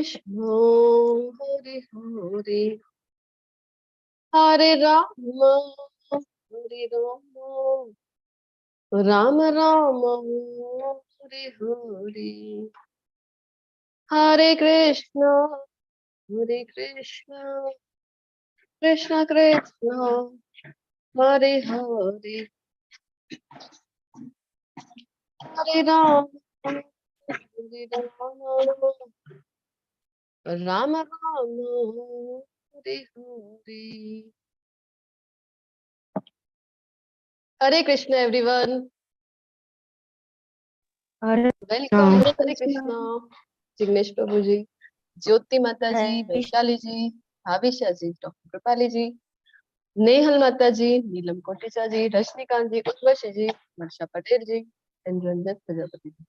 कृष्ण हरे हरे हरे राम हरे Ram Ram Ram Hare Hare Hare Krishna Krishna Krishna Hare Hare Hare Ram Ram Ram Hare Hare Hare Krishna everyone welcome हरे कृष्ण जिग्नेश प्रभु जी ज्योति माता जी वैशाली जी भाविशा जी doctor Kripali जी नेहल माता जी नीलम कोटेचा जी रजनीकांत जी उर्वशी जी वर्षा पटेल जी Ranjan Prajapati ji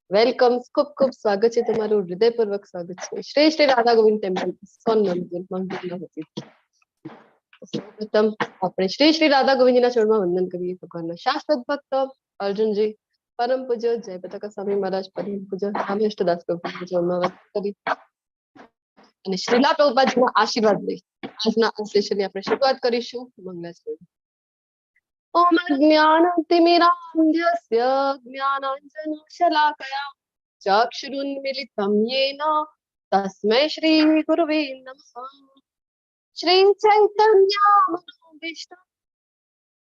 welcome ખૂબ ખૂબ સ્વાગત છે તમારું હૃદયપૂર્વક સ્વાગત છે શ્રી શ્રી રાધા ગોવિંદ ટેમ્પલ સોન મંદિર સૌપ્રથમ આપણે શ્રી શ્રી રાધા ગોવિંદજીના ચરણમાં વંદન કરીએ ભગવાનના શાશ્વત ભક્ત અર્જુનજી પરમ પૂજ્ય જયપતાકા સ્વામી મહારાજ પરમ પૂજ્ય સ્વામી અષ્ટદાસ પ્રભુના ચરણમાં વંદન કરી અને શ્રીલા પ્રભુપાદજીના આશીર્વાદ લઈ આજના આ સેશનની આપણે શરૂઆત કરીશું મંગલાચરણ ओम ज्ञानतिमिरान्धस्य ज्ञानाञ्जनशलाकया चक्षुरुन्मिलितं येन तस्मै श्रीगुरवे नमः श्रीचैतन्यमनोभीष्टं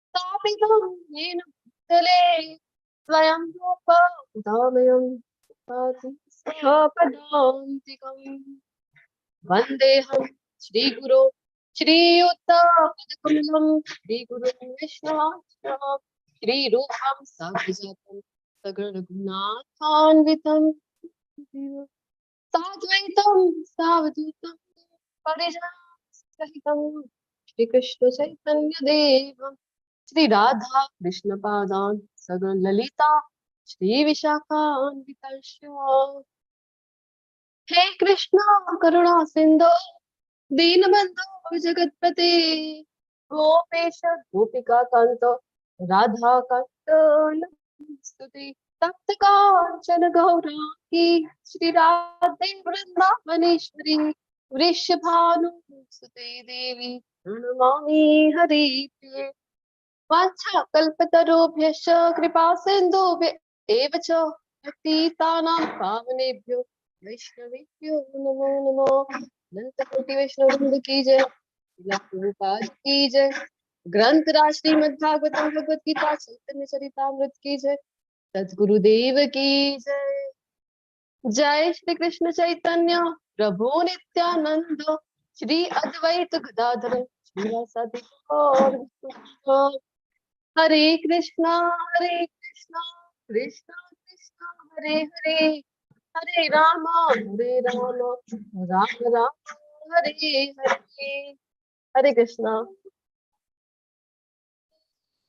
स्थापितं येन भूतले स्वयं रूपं स्वपदान्तिकम् वन्देऽहं श्रीगुरो श्रीयुक्तपदकमलं श्रीगुरुं विष्णुवांश्च श्रीरूपं साग्रजातं सगुणरघुनाथान्वितं साद्वैतं सावधूतं परिजनसहितं श्रीकृष्णचैतन्यदेवं श्रीराधा कृष्णपादान् सगुणललिता श्रीविशाखान्वितांश्च हे कृष्ण करुणा सिन्धो दीनबन्धो जगत्पते गोपेश गोपिका कांत राधा कांत स्तुति तप्त कांचन गौरांगी श्री राधे वृंदावनेश्वरी वृषभानुसुते देवी प्रणमामि हरिप्रिये वाञ्छाकल्पतरुभ्यश्च कृपा सिन्धुभ्य एव च पतितानां पावनेभ्यो वैष्णवेभ्यो नमो नमः अनंत कोटि वैष्णव वृंद की जय प्रभुपाद की जय ग्रंथ राज श्रीमद्भागवतम भगवत गीता चैतन्य चरितामृत की जय सद्गुरुदेव की जय जय श्री कृष्ण चैतन्य प्रभु नित्यानंद श्री अद्वैत गदाधर श्रीवासादि गौर भक्तवृंद। हरे कृष्णा कृष्णा कृष्णा हरे हरे हरे राम राम राम हरे हरे हरे कृष्णा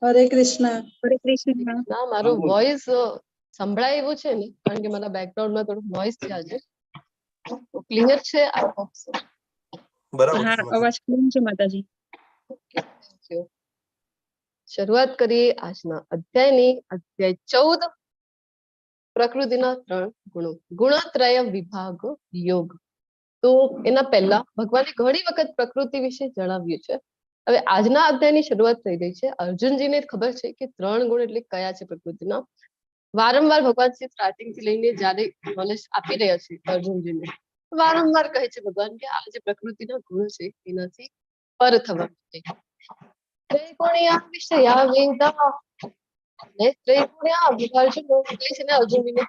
હરે કૃષ્ણ ના મારું વોઇસ સંભળાય એવું છે ને કારણ કે મારા બેકગ્રાઉન્ડ માં થોડું નોઈઝ છે આજે ક્લિયર છે આઈ હોપ સો બરાબર હા અવાજ ક્લીન છે માતાજી શરૂઆત કરીએ આજના અધ્યાયની અધ્યાય 14 પ્રકૃતિના 3 ગુણો ગુણત્રય વિભાગ યોગ તો એના પહેલા ભગવાને ઘણી વખત પ્રકૃતિ વિશે જણાવ્યું છે હવે આજના અધ્યાયની શરૂઆત થઈ ગઈ છે અર્જુનજીને ખબર છે કે 3 ગુણ એટલે કયા છે પ્રકૃતિના વારંવાર ભગવાન શ્રી સ્ટાર્ટિંગ થી લઈને જ્યારે નોલેજ આપી રહ્યા છે અર્જુનજીને વારંવાર કહે છે ભગવાન કે આ જે પ્રકૃતિના ગુણ છે એનાથી પર થવા ત્રિગુણ્યા વિષયા વેદા ને ત્રિગુણ્યા અર્જુન કહે છે ને અર્જુનજીને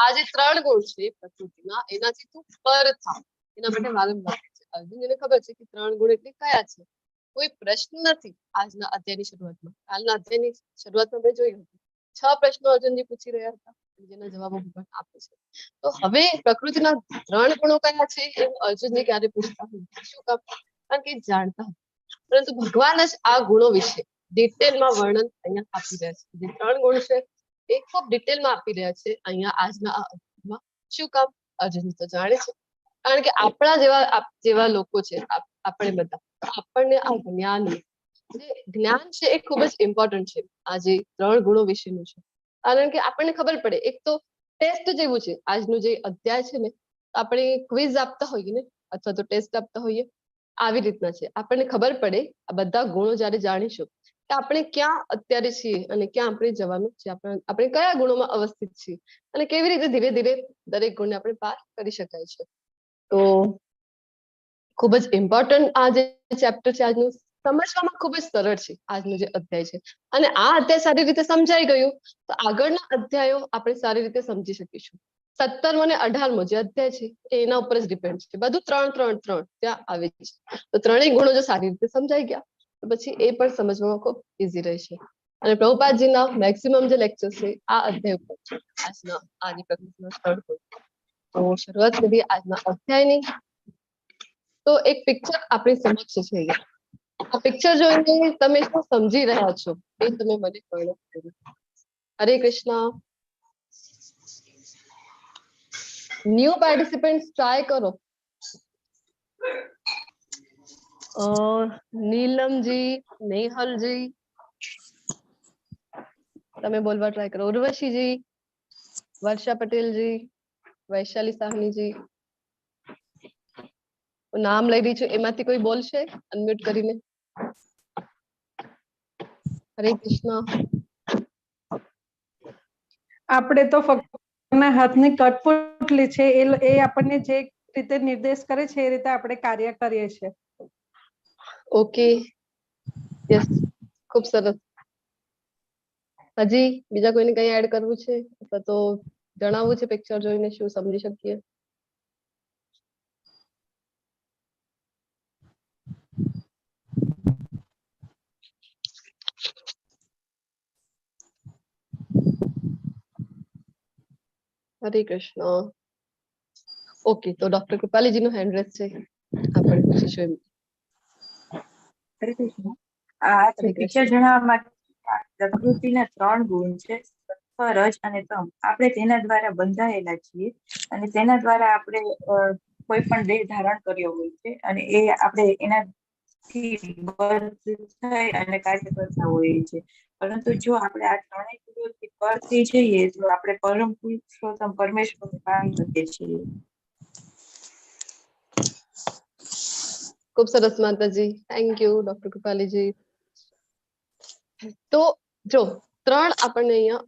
આ જે 3 ગુણ છે પ્રકૃતિના એનાથી તું પર થા એના માટે વારંવાર અર્જુનજીને ખબર છે કે 3 ગુણ એટલે કયા છે કોઈ પ્રશ્ન નથી આજના અધ્યાયની શરૂઆતમાં કાલના અધ્યાયની શરૂઆતમાં મેં જોયું 6 પ્રશ્નો અર્જુનજી પૂછી રહ્યા હતા જેના જવાબો ભગવાન આપે છે તો હવે પ્રકૃતિના 3 ગુણો કયા છે એ અર્જુનજી ક્યારે પૂછતા નથી શું કામ કારણ કે જાણતા પરંતુ ભગવાન જ આ ગુણો વિશે ડિટેલમાં વર્ણન અહીંયા આપી રહ્યા છે જે 3 ગુણ છે એ ખૂબ ડિટેલમાં આપી રહ્યા છે અહીંયા આજના આ અધ્યાયમાં શું કામ અર્જુનજી તો જાણે છે કારણ કે આપણા જેવા લોકો છે આપણે બધા આપણને આ જ્ઞાન જે જ્ઞાન છે એ ખૂબ જ ઇમ્પોર્ટન્ટ છે આ જે 3 ગુણો વિશેનું છે કારણ કે આપણને ખબર પડે એક તો ટેસ્ટ જેવું છે આજનું જે અધ્યાય છે ને આપણે ક્વિઝ આપતા હોઈએ ને અથવા તો ટેસ્ટ આપતા હોઈએ આવી રીતના છે. આપણને ખબર પડે આ બધા ગુણો જ્યારે જાણીશું કે આપણે ક્યાં અત્યારે છીએ અને ક્યાં આપણે જવાનું છે, આપણે કયા ગુણોમાં અવસ્થિત છીએ અને કેવી રીતે ધીરે ધીરે દરેક ગુણને આપણે પાર કરી શકાય છે. તો ખૂબ જ ઇમ્પોર્ટન્ટ આ જે ચેપ્ટર છે આજનું, સમજવામાં ખૂબ જ સરળ છે આજનો જે અધ્યાય છે. અને આ અધ્યાય સારી રીતે સમજાઈ ગયું તો આગળના અધ્યાયો આપણે સારી રીતે સમજી શકીશું. 17મો અને 18મો જે અધ્યાય છે એ એના ઉપર જ ડિપેન્ડ છે. બધું 3 3 3 ત્યાં આવે છે. તો ત્રણેય ગુણો જો સારી રીતે સમજાઈ ગયા તો પછી એ પણ સમજવામાં ખૂબ ઈઝી રહેશે. અને પ્રભુપાદજીના મેક્સિમમ જે લેક્ચર છે આ અધ્યાય ઉપર છે, આજના આદિ પ્રકૃતિના સ્થળ પર. તો શરૂઆત કરીએ આજના અધ્યાયની. તો એક પિક્ચર આપણી સમક્ષ છે અહીંયા. આ પિક્ચર જોઈને તમે શું સમજી રહ્યા છો એ તમે મને વર્ણન કરો. હરે કૃષ્ણ. ન્યૂ પાર્ટિસિપન્ટ ટ્રાય કરો. નીલમજી, નેહલજી, તમે બોલવા ટ્રાય કરો. ઉર્વશીજી, વર્ષા પટેલજી, વૈશાલી સાહનીજી. નામ લઈ રહી છું એમાંથી કોઈ બોલશે અનમ્યુટ કરીને? હરે કૃષ્ણ. આપણે તો ફક્ત હાથની કઠપુતલી છે, એ આપણને જે રીતે નિર્દેશ કરે છે એ રીતે આપણે કાર્ય કરીએ છીએ. ઓકે, યસ, ખૂબ સરસ. હજી બીજા કોઈને કઈ એડ કરવું છે અથવા તો જણાવવું છે પિક્ચર જોઈને શું સમજી શકીએ? હરે કૃષ્ણ. ઓકે, તો ડોક્ટર કૃપાલીજી નું હેન્ડ રેસ છે, આપણે પૂછીશું એમ. હરે કૃષ્ણ. આ પિક્ચર જણાવવા માટે પ્રકૃતિના 3 ગુણ છે, સત્વ, રજ અને તમ. આપણે તેના દ્વારા બંધાયેલા છીએ અને તેના દ્વારા આપણે કોઈ પણ દેહ ધારણ કર્યો હોય છે અને એ આપણે એનાથી બદ્ધ થઈ અને કાર્ય કરતા હોઈએ છીએ. પરંતુ જો આપણે આ 3 ગુણોથી પર થઈ જઈએ તો આપણે પરમ પુરુષોત્તમ પરમેશ્વરને પામી શકીએ છીએ. ખૂબ સરસ માતાજી, થેન્ક યુ ડોક્ટર કૃપાલીજી. તો જો 3 આપણને અહીંયા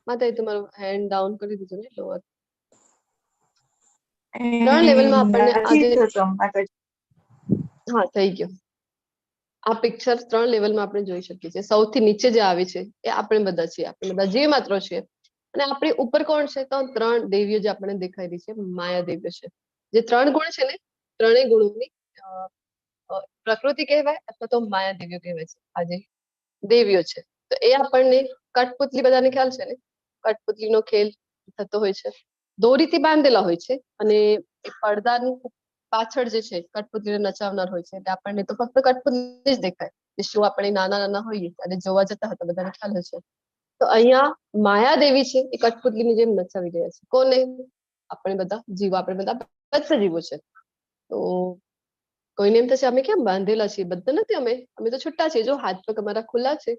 માતાજી તમારું હેન્ડ ડાઉન કરી દીધું ને લોઅર. 3 લેવલમાં આપણને આજે હા થઈ ગયો. આ પિક્ચર 3 લેવલમાં આપણે જોઈ શકીએ છીએ. સૌથી નીચે જે આવે છે એ આપણે બધા છીએ, આપણે બધા જીવ માત્ર છીએ. અને આપણી ઉપર કોણ છે? તો 3 દેવીઓ જે આપણને દેખાઈ રહી છે, માયા દેવીઓ છે. જે 3 ગુણ છે ને, ત્રણેય ગુણોની પ્રકૃતિ કહેવાય અથવા તો માયા દેવીઓ કહેવાય છે. આજે દેવીઓ છે તો એ આપણને કઠપુતલી, બધાને ખ્યાલ છે ને, કઠપુતલીનો ખેલ થતો હોય છે, દોરીથી બાંધેલા હોય છે અને પડદાની પાછળ જે છે કઠપુતલીને નચાવનાર હોય છે. એટલે આપણને તો ફક્ત કઠપુતલી જ દેખાય. જે શું આપણે નાના નાના હોઈએ અને જોવા જતા હતા, બધાને ખ્યાલ હશે. તો અહીંયા માયા દેવી છે એ કઠપુતલીની જેમ નચાવી રહ્યા છે. કોને? આપણે બધા જીવો, આપણે બધા જીવો છે. તો કોઈને એમ થશે અમે કેમ બાંધેલા છીએ? બધા નથી, અમે તો છૂટા છીએ. જો હાથ પગ અમારા ખુલ્લા છે.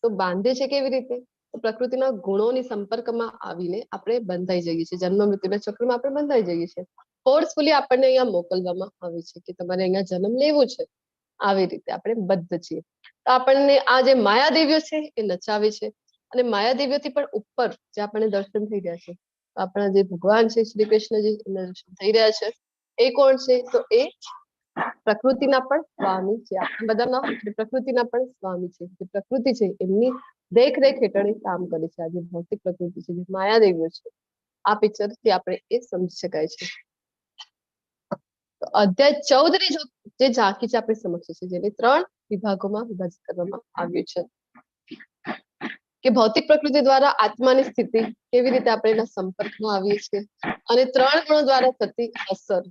તો બાંધે છે કેવી રીતે? તો પ્રકૃતિના ગુણોની સંપર્કમાં આવીને આપણે બંધાઈ જઈએ છીએ. જન્મ મૃત્યુના ચક્રમાં આપણે બંધાઈ જઈએ છીએ. ફોર્સફુલી આપણને અહીંયા મોકલવામાં આવે છે કે તમારે અહીંયા જન્મ લેવો છે. આવી રીતે આપણે બદ્ધ છીએ. તો આપણને આ જે માયાદેવીઓ છે એ નચાવે છે અને માયાદેવીઓથી પણ ઉપર જે આપણને દર્શન થઈ રહ્યા છે, આપણા જે ભગવાન છે શ્રી કૃષ્ણજી, એમના દર્શન થઈ રહ્યા છે. એ કોણ છે? તો એ પ્રકૃતિના પણ સ્વામી છે. આપણે બધાના પ્રકૃતિના પણ સ્વામી છે. જે પ્રકૃતિ છે એમની દેખરેખ હેઠળ કામ કરે છે. આ જે ભૌતિક પ્રકૃતિ છે, જે માયાદેવીઓ છે, આ પિક્ચર થી આપણે એ સમજી શકાય છે. તો અધ્યાય 14 જે ઝાંખી છે આપણી સમક્ષ છે, જેને 3 વિભાગોમાં વિભાજિત કરવામાં આવ્યું છે કે ભૌતિક પ્રકૃતિ દ્વારા આત્માની સ્થિતિ, કેવી રીતે આપણે એના સંપર્કમાં આવીએ છીએ અને 3 ગુણો દ્વારા થતી અસર.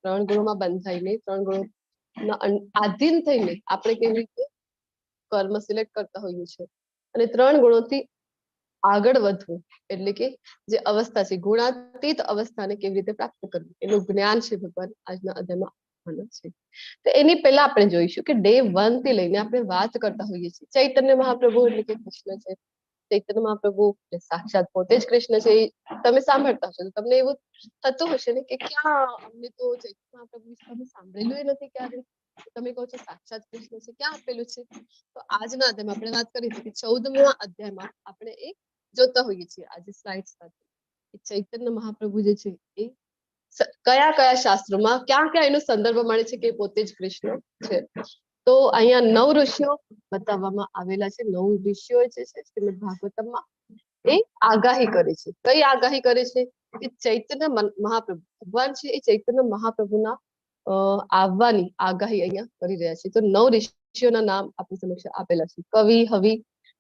3 ગુણોમાં બંધાઈને 3 ગુણોના આધીન થઈને આપણે કેવી રીતે કર્મ સિલેક્ટ કરતા હોઈએ છીએ અને 3 ગુણોથી આગળ વધવું, એટલે કે જે અવસ્થા છે ગુણાતીત અવસ્થાને કેવી રીતે પ્રાપ્ત કરવી, એનું જ્ઞાન છે ભગવાન આજના અધ્યાયમાં આપવાના છે. તો એની પહેલા આપણે જોઈશું કે ડે 1 થી લઈને આપણે વાત કરતા હોઈએ છીએ. ચૈતન્ય મહાપ્રભુ એટલે કે કૃષ્ણ છે, ચૈતન્ય મહાપ્રભુ જે સાક્ષાત પોતે જ કૃષ્ણ છે એ તમે સાંભળતા હશો તો તમને એવું થતું હશે ને કે ક્યાં અમને તો ચૈતન્ય મહાપ્રભુ વિશે અમે સાંભળેલું નથી ક્યારે, તમે કહો છો સાક્ષાત કૃષ્ણ છે, ક્યાં આપેલું છે? તો આજના અધ્યાયમાં આપણે વાત કરી હતી 14મા અધ્યાયમાં આપણે એ જોતા હોઈએ છીએ આજે સ્લાઇડ સાથે ચૈતન્ય મહાપ્રભુ જે છે એ કયા કયા શાસ્ત્રોમાં ક્યાં ક્યાં એનો સંદર્ભ મળે છે કે પોતે જ કૃષ્ણ છે. તો અહીંયા 9 ઋષિઓ બતાવવામાં આવેલા છે. 9 ઋષિઓ જે છે શ્રીમદ ભાગવતમમાં એ આગાહી કરે છે. કઈ આગાહી કરે છે કે ચૈતન્ય મહાપ્રભુ ભગવાન છે એ ચૈતન્ય મહાપ્રભુના આવવાની આગાહી અહીંયા કરી રહ્યા છે. તો 9 ઋષિઓના નામ આપણી સમક્ષ આપેલા છે. કવિ, હવિ,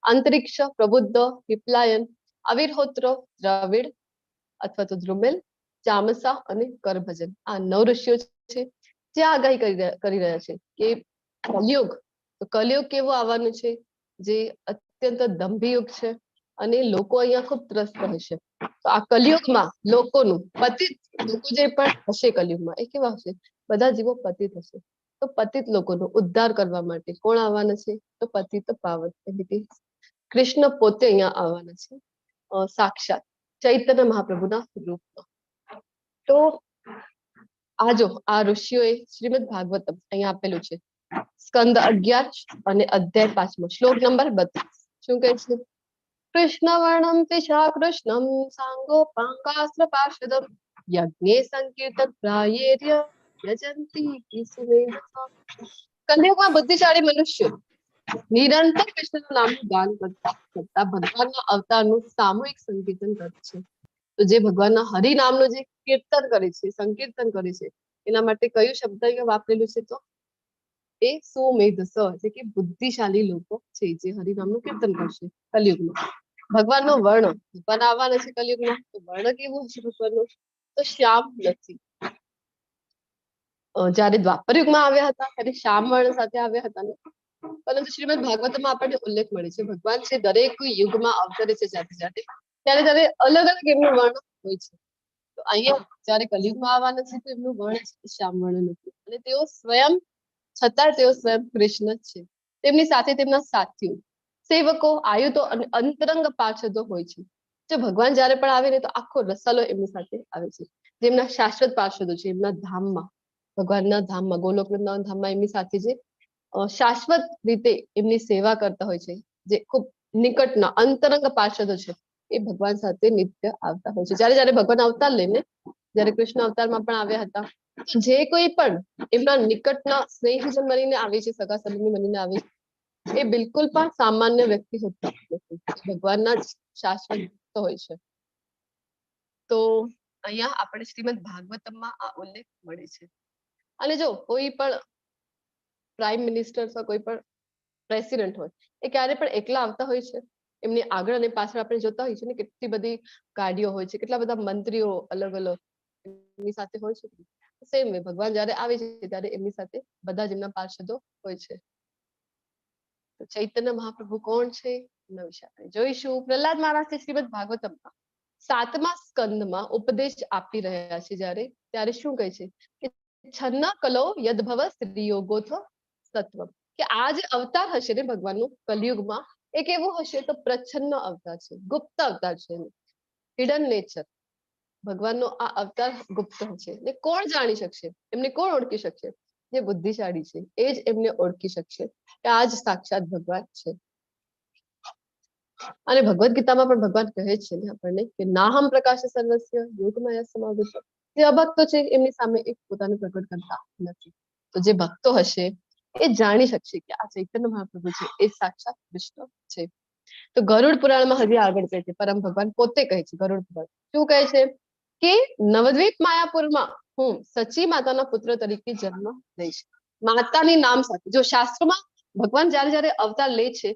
અંતરિક્ષ, પ્રબુદ્ધ, હિપ્લાયન, અવિરહોત્ર, દ્રવિડ અથવા તો ધ્રુમેલ, ચામસા અને કરભજન. આ 9 ઋષિઓ છે જે આગાહી કરી રહ્યા છે કે કલયુગ, તો કલયુગ કેવો આવવાનું છે જે અત્યંત દંભયુગ છે અને લોકો અહીંયા ખૂબ ત્રસ્ત હશે. તો આ કલયુગમાં લોકોનું પતિત લોકો જે પણ હશે કલયુગમાં એ કેવા હશે? બધા જીવો પતિત હશે. તો પતિત લોકોનો ઉદ્ધાર કરવા માટે કોણ આવવાના છે? તો પતિત પાવન એટલે કે કૃષ્ણ પોતે અહીંયા આવવાના છે સાક્ષાત ચૈતન્ય મહાપ્રભુના રૂપમાં. તો આ જો આ ઋષિઓએ શ્રીમદ ભાગવતમ અહીંયા આપેલું છે સ્કંદ 11 અને અધ્યાય 5 શ્લોક નંબર 32 શું કહે છે? કૃષ્ણ વર્ણમ તિશા કૃષ્ણમ સાંગોપાંગાસ્ત્ર પાર્ષદમ યજ્ઞે સંકીર્તન પ્રાયેર્ય યજંતી સુમેધસા. કલયુગમાં બુદ્ધિશાળી મનુષ્યો નિરંતર કૃષ્ણનું નામનું ગાન કરતા ભગવાનના અવતારનું સામૂહિક સંકીર્તન કરે છે. તો જે ભગવાનના હરિ નામનું જે કીર્તન કરે છે, સંકીર્તન કરે છે, એના માટે કયું શબ્દ અહીંયા વાપરેલું છે? તો એ સુમેધસ એટલે કે બુદ્ધિશાળી લોકો છે જે હરિનામનું કીર્તન કરશે કલયુગમાં. ભગવાનનો વર્ણ, ભગવાન આવવાના છે કલયુગમાં, તો વર્ણ કેવું હશે ભગવાનનું? તો શ્યામ નથી. જયારે દ્વાપર યુગમાં આવ્યા હતા ત્યારે શ્યામ વર્ણ સાથે આવ્યા હતા ને, પરંતુ શ્રીમદ ભાગવતમાં આપણને ઉલ્લેખ મળે છે ભગવાન છે દરેક યુગમાં અવતરે છે જાતે જાતે ત્યારે ત્યારે અલગ અલગ એમનું વર્ણ હોય છે. તો અહીંયા જયારે કલયુગમાં આવવાના છે તો એમનું વર્ણ શ્યામ વર્ણ નથી અને તેઓ સ્વયં છતાં તેઓ સ્વયં કૃષ્ણ જ છે. તેમની સાથે તેમના સાથીઓ, સેવકો, આયુધો અને અંતરંગ પાર્ષદો હોય છે. જો ભગવાન જયારે પણ આવે ને તો આખો રસાલો એમની સાથે આવે છે. જેમના શાશ્વત પાર્ષદો છે એમના ધામમાં, ભગવાનના ધામમાં, ગોલોક વૃંદાવન ધામમાં એમની સાથે જે શાશ્વત રીતે એમની સેવા કરતા હોય છે, જે ખૂબ નિકટના અંતરંગ પાર્ષદો છે એ ભગવાન સાથે નિત્ય આવતા હોય છે. જયારે જયારે ભગવાન અવતાર લઈને, જયારે કૃષ્ણ અવતારમાં પણ આવ્યા હતા, જે કોઈ પણ એમના નિકટના સ્નેહીજન બનીને આવે છે, સગા સંબંધી બનીને આવે છે, એ બિલકુલ પણ સામાન્ય વ્યક્તિ હોતા નથી, ભગવાનના જ શાશ્વત ભક્ત હોય છે. તો અહીંયા આપણે શ્રીમદ ભાગવતમમાં આ ઉલ્લેખ મળે છે. અને જો કોઈ પણ પ્રાઇમ મિનિસ્ટર અથવા કોઈ પણ પ્રેસિડેન્ટ હોય એ ક્યારે પણ એકલા આવતા હોય છે? એમની આગળ અને પાછળ આપણે જોતા હોઈએ છીએ ને કેટલી બધી ગાડીઓ હોય છે, કેટલા બધા મંત્રીઓ અલગ અલગ એમની સાથે હોય છે. સેમ વે ભગવાન જયારે આવે છે ત્યારે એમની સાથે બધા જ એમના પાર્ષદો હોય છે. તો ચૈતન્ય મહાપ્રભુ કોણ છે એના વિશે આપણે જોઈશું. પ્રહલાદ મહારાજ શ્રીમદ ભાગવતમમાં 7મા સ્કંદમાં ઉપદેશ આપી રહ્યા છે ત્યારે શું કહે છે કે છન્ન કલો યદભવ સ્ત્રીયોગોથ સત્વમ, કે આ જે અવતાર હશે ને ભગવાનનું કલયુગમાં એ કેવું હશે? તો પ્રચ્છન્ન અવતાર છે, ગુપ્ત અવતાર છે, હિડન નેચર. ભગવાનનો આ અવતાર ગુપ્ત છે ને કોણ જાણી શકશે? એમને કોણ ઓળખી શકશે? જે બુદ્ધિશાળી છે એ જ એમને ઓળખી શકશે કે આ જ સાક્ષાત ભગવાન છે. અને ભગવદ ગીતામાં પણ ભગવાન કહે છે ને આપણને કે નાહમ પ્રકાશ સર્વસ્ય યોગમાય સમાવિત. જે અભક્તો છે એમની સામે એક પોતાનું પ્રગટ કરતા નથી. તો જે ભક્તો હશે એ જાણી શકશે કે આ ચૈતન્ય મહાપ્રભુ છે એ સાક્ષાત કૃષ્ણ છે. તો ગરુડ પુરાણમાં હજી આગળ કહે છે, પરમ ભગવાન પોતે કહે છે ગરુડ પુરાણ શું કહે છે કે નવદ્વીપ માયાપુરમાં હું સચી માતાના પુત્ર તરીકે જન્મ લઈશ. માતાની નામ સાથે, જો શાસ્ત્રમાં ભગવાન જયારે જયારે અવતાર લે છે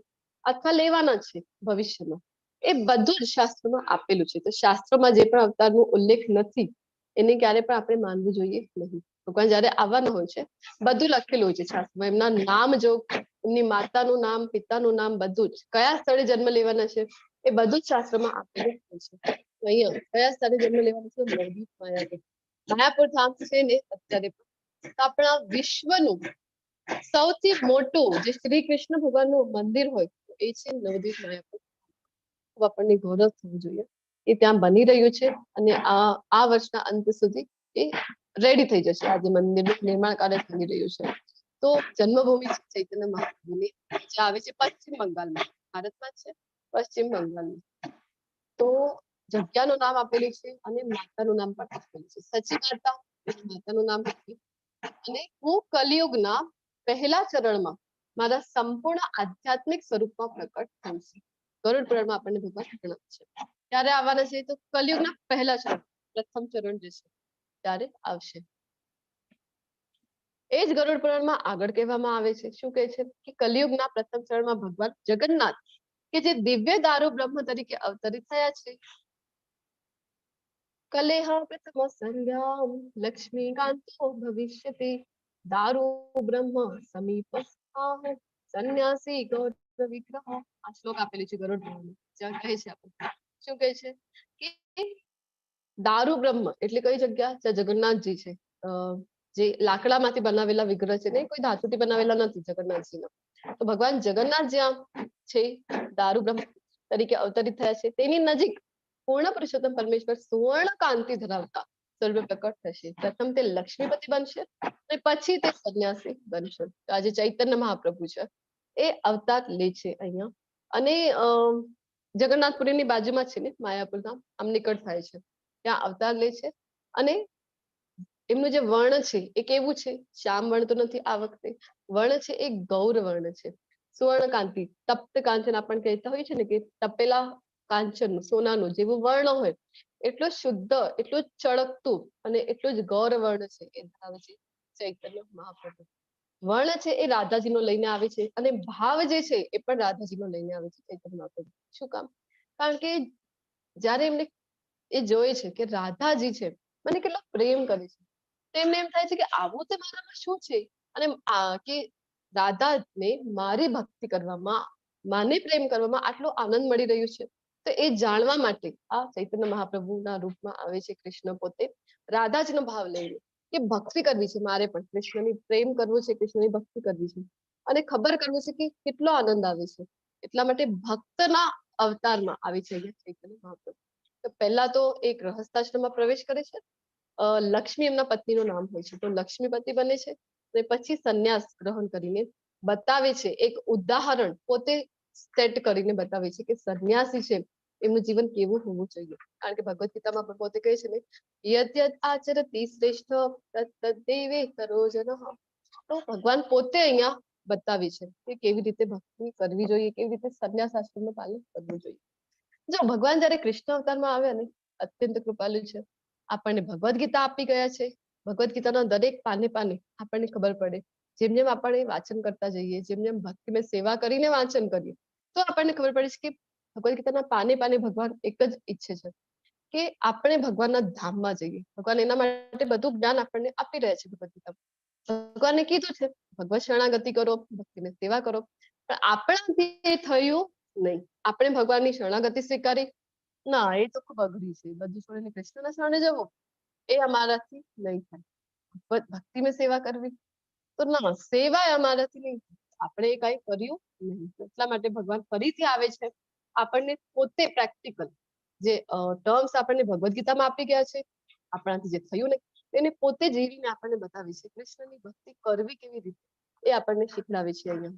અથવા લેવાના છે ભવિષ્યમાં, એ બધું જ શાસ્ત્રમાં આપેલું છે. તો શાસ્ત્રમાં જે પણ અવતારનો ઉલ્લેખ નથી એને ક્યારે પણ આપણે માનવું જોઈએ નહીં. ભગવાન જયારે આવવાના હોય છે બધું લખેલું હોય છે શાસ્ત્રમાં, એમના નામ જો, એમની માતાનું નામ, પિતાનું નામ, બધું જ કયા સ્થળે જન્મ લેવાના છે એ બધું જ શાસ્ત્રમાં આપેલું હોય છે. તો અહીંયા કયા સ્થળે જન્મ લેવાના છે? નવદ્વીપ માયાપુર. માયાપુર ધામ છે ને અત્યારે આપણા વિશ્વનું સૌથી મોટું જે શ્રી કૃષ્ણ ભગવાનનું મંદિર હોય એ છે નવદ્વીપ માયાપુર. ખૂબ આપણને ગૌરવ થવું જોઈએ કે ત્યાં બની રહ્યું છે અને આ વર્ષના અંત સુધી એ રેડી થઈ જશે. આજે મંદિરનું નિર્માણ કાર્ય થઈ રહ્યું છે. તો જન્મભૂમિ છે ચૈતન્ય મહાપ્રભુની જે આવે છે પશ્ચિમ બંગાળમાં, ભારતમાં જ છે, પશ્ચિમ બંગાળમાં. તો જગ્યાનું નામ આપેલું છે અને માતાનું નામ પણ આપેલું છે. સચી માતા માતાનું નામ છે. અને હું કલિયુગના પહેલા ચરણમાં મારા સંપૂર્ણ આધ્યાત્મિક સ્વરૂપમાં પ્રકટ થઉં છું. ગરુડ પુરાણમાં આપણને ભગવાન જણાવે છે. ત્યારે આવવાના છે તો કલિયુગના પહેલા ચરણ, પ્રથમ ચરણ જે છે ત્યારે આવશે. એ જ ગરુડ પુરાણમાં આગળ કહેવામાં આવે છે. શું કહે છે કે કલિયુગના પ્રથમ ચરણમાં ભગવાન જગન્નાથ કે જે દિવ્ય દારૂ બ્રહ્મ તરીકે અવતરિત થયા છે. કલેહ પ્રથમ સંધ્યામ લક્ષ્મીકાંતો ભવિષ્યતિ દારૂ બ્રહ્મ સમીપસ્થાહ સંન્યાસી ગૌર વિગ્રહ. આ શ્લોક આપેલી છે ગરુડ પુરાણમાં. જ્યાં કહે છે આપણે શું કહે છે કે દારૂ બ્રહ્મ એટલે કઈ જગ્યા? જ્યાં જગન્નાથજી છે. જે લાકડામાંથી બનાવેલા વિગ્રહ છે ને, કોઈ ધાતુથી બનાવેલા નથી જગન્નાથજીના. તો ભગવાન જગન્નાથ જ્યાં છે દારૂ બ્રહ્મ તરીકે અવતરિત થયા છે તેની નજીક પૂર્ણ પુરુષોત્તમ પરમેશ્વર સુવર્ણ કાંતિ ધરાવતા સર્વ પ્રકટ થશે. પ્રથમ તે લક્ષ્મીપતિ બનશે અને પછી તે સંન્યાસી બનશે. તો આજે ચૈતન્ય મહાપ્રભુ છે એ અવતાર લે છે અહીંયા. અને જગન્નાથપુરીની બાજુમાં છે ને માયાપુર ધામ, આમ નિકટ થાય છે. ત્યાં અવતાર લે છે અને એમનું જે વર્ણ છે એ કેવું છે? શ્યામ વર્ણ તો નથી આ વખતે. વર્ણ છે એ ગૌર વર્ણ છે. સુવર્ણ કાંતિ, તપ્ત કાંચન આપણને કહેતા હોય છે ને કે તપેલા કાંચન સોનાનું જેવું વર્ણ હોય એટલું શુદ્ધ, એટલું ચળકતું અને એટલું જ ગૌર વર્ણ છે એ ધરાવે છે ચૈતન્ય મહાપ્રભુ. વર્ણ છે એ રાધાજીનો લઈને આવે છે અને ભાવ જે છે એ પણ રાધાજીનો લઈને આવે છે ચૈતન્ય મહાપ્રભુ. શું કામ? કારણ કે જ્યારે એમને એ જોયે છે કે રાધાજી છે મને કેટલો પ્રેમ કરે છે, તેમને એમ થાય છે કે આવું તે મારામાં શું છે અને કે રાધાને મારી ભક્તિ કરવામાં, માને પ્રેમ કરવામાં આટલો આનંદ મળી રહ્યું છે. તો એ જાણવા માટે આ ચૈતન્ય મહાપ્રભુના રૂપમાં આવે છે કૃષ્ણ પોતે રાધાજીનો ભાવ લઈને કે ભક્તિ કરવી છે મારે પણ, કૃષ્ણની પ્રેમ કરવો છે, કૃષ્ણની ભક્તિ કરવી છે અને ખબર કરવું છે કે કેટલો આનંદ આવે છે. એટલા માટે ભક્તના અવતારમાં આવે છે ચૈતન્ય મહાપ્રભુ. તો પહેલા તો એક ગૃહસ્થાશ્રમમાં પ્રવેશ કરે છે. લક્ષ્મી એમના પત્નીનું નામ હોય છે. તો લક્ષ્મીપતિ બને છે અને પછી સંન્યાસ ગ્રહણ કરીને બતાવે છે એક ઉદાહરણ પોતે સેટ કરીને બતાવે છે કે સંન્યાસી છે એમનું જીવન કેવું હોવું જોઈએ. કારણ કે ભગવદ ગીતામાં પણ પોતે કહે છે ને યદ યદ આચરતિ શ્રેષ્ઠ તદ્દેવે કરો જનઃ. તો ભગવાન પોતે અહીંયા બતાવે છે કે કેવી રીતે ભક્તિ કરવી જોઈએ, કેવી રીતે સંન્યાસ આશ્રમનું પાલન કરવું જોઈએ. જો ભગવાન જયારે કૃષ્ણ અવતારમાં આવ્યા ને અત્યંત કૃપાલુ છે. આપણને ભગવદ ગીતા આપી ગયા છે. ભગવદ ગીતાના દરેક પાને પાને આપણને ખબર પડે. જેમ જેમ આપણે વાંચન કરતા જઈએ, જેમ જેમ ભક્તિમય સેવા કરીને વાંચન કરીએ તો આપણને ખબર પડે છે કે ભગવદ ગીતાના પાને પાને ભગવાન એક જ ઈચ્છે છે કે આપણે ભગવાનના ધામમાં જઈએ. ભગવાન એના માટે બધું જ્ઞાન આપણને આપી રહ્યા છે ભગવદ ગીતામાં. ભગવાને કીધું છે ભગવત શરણાગતિ કરો, ભક્તિને સેવા કરો, પણ આપણાથી એ થયું નહીં. આપણે ભગવાનની શરણાગતિ સ્વીકારી ના, એ તો ખૂબ અઘરી છે, બધું છોડીને કૃષ્ણના શરણે જવું એ અમારાથી નહીં થાય. ભક્તિમાં સેવા કરવી તો ના, સેવા અમારાથી નહીં થાય. આપણે એ કઈ કર્યું નહીં. એટલા માટે ભગવાન ફરીથી આવે છે આપણને પોતે પ્રેક્ટિકલ જે ટર્મ્સ આપણને ભગવદ ગીતામાં આપી ગયા છે, આપણાથી જે થયું નહીં એને પોતે જીવીને આપણને બતાવે છે. કૃષ્ણની ભક્તિ કરવી કેવી રીતે એ આપણને શીખડાવે છે અહીંયા.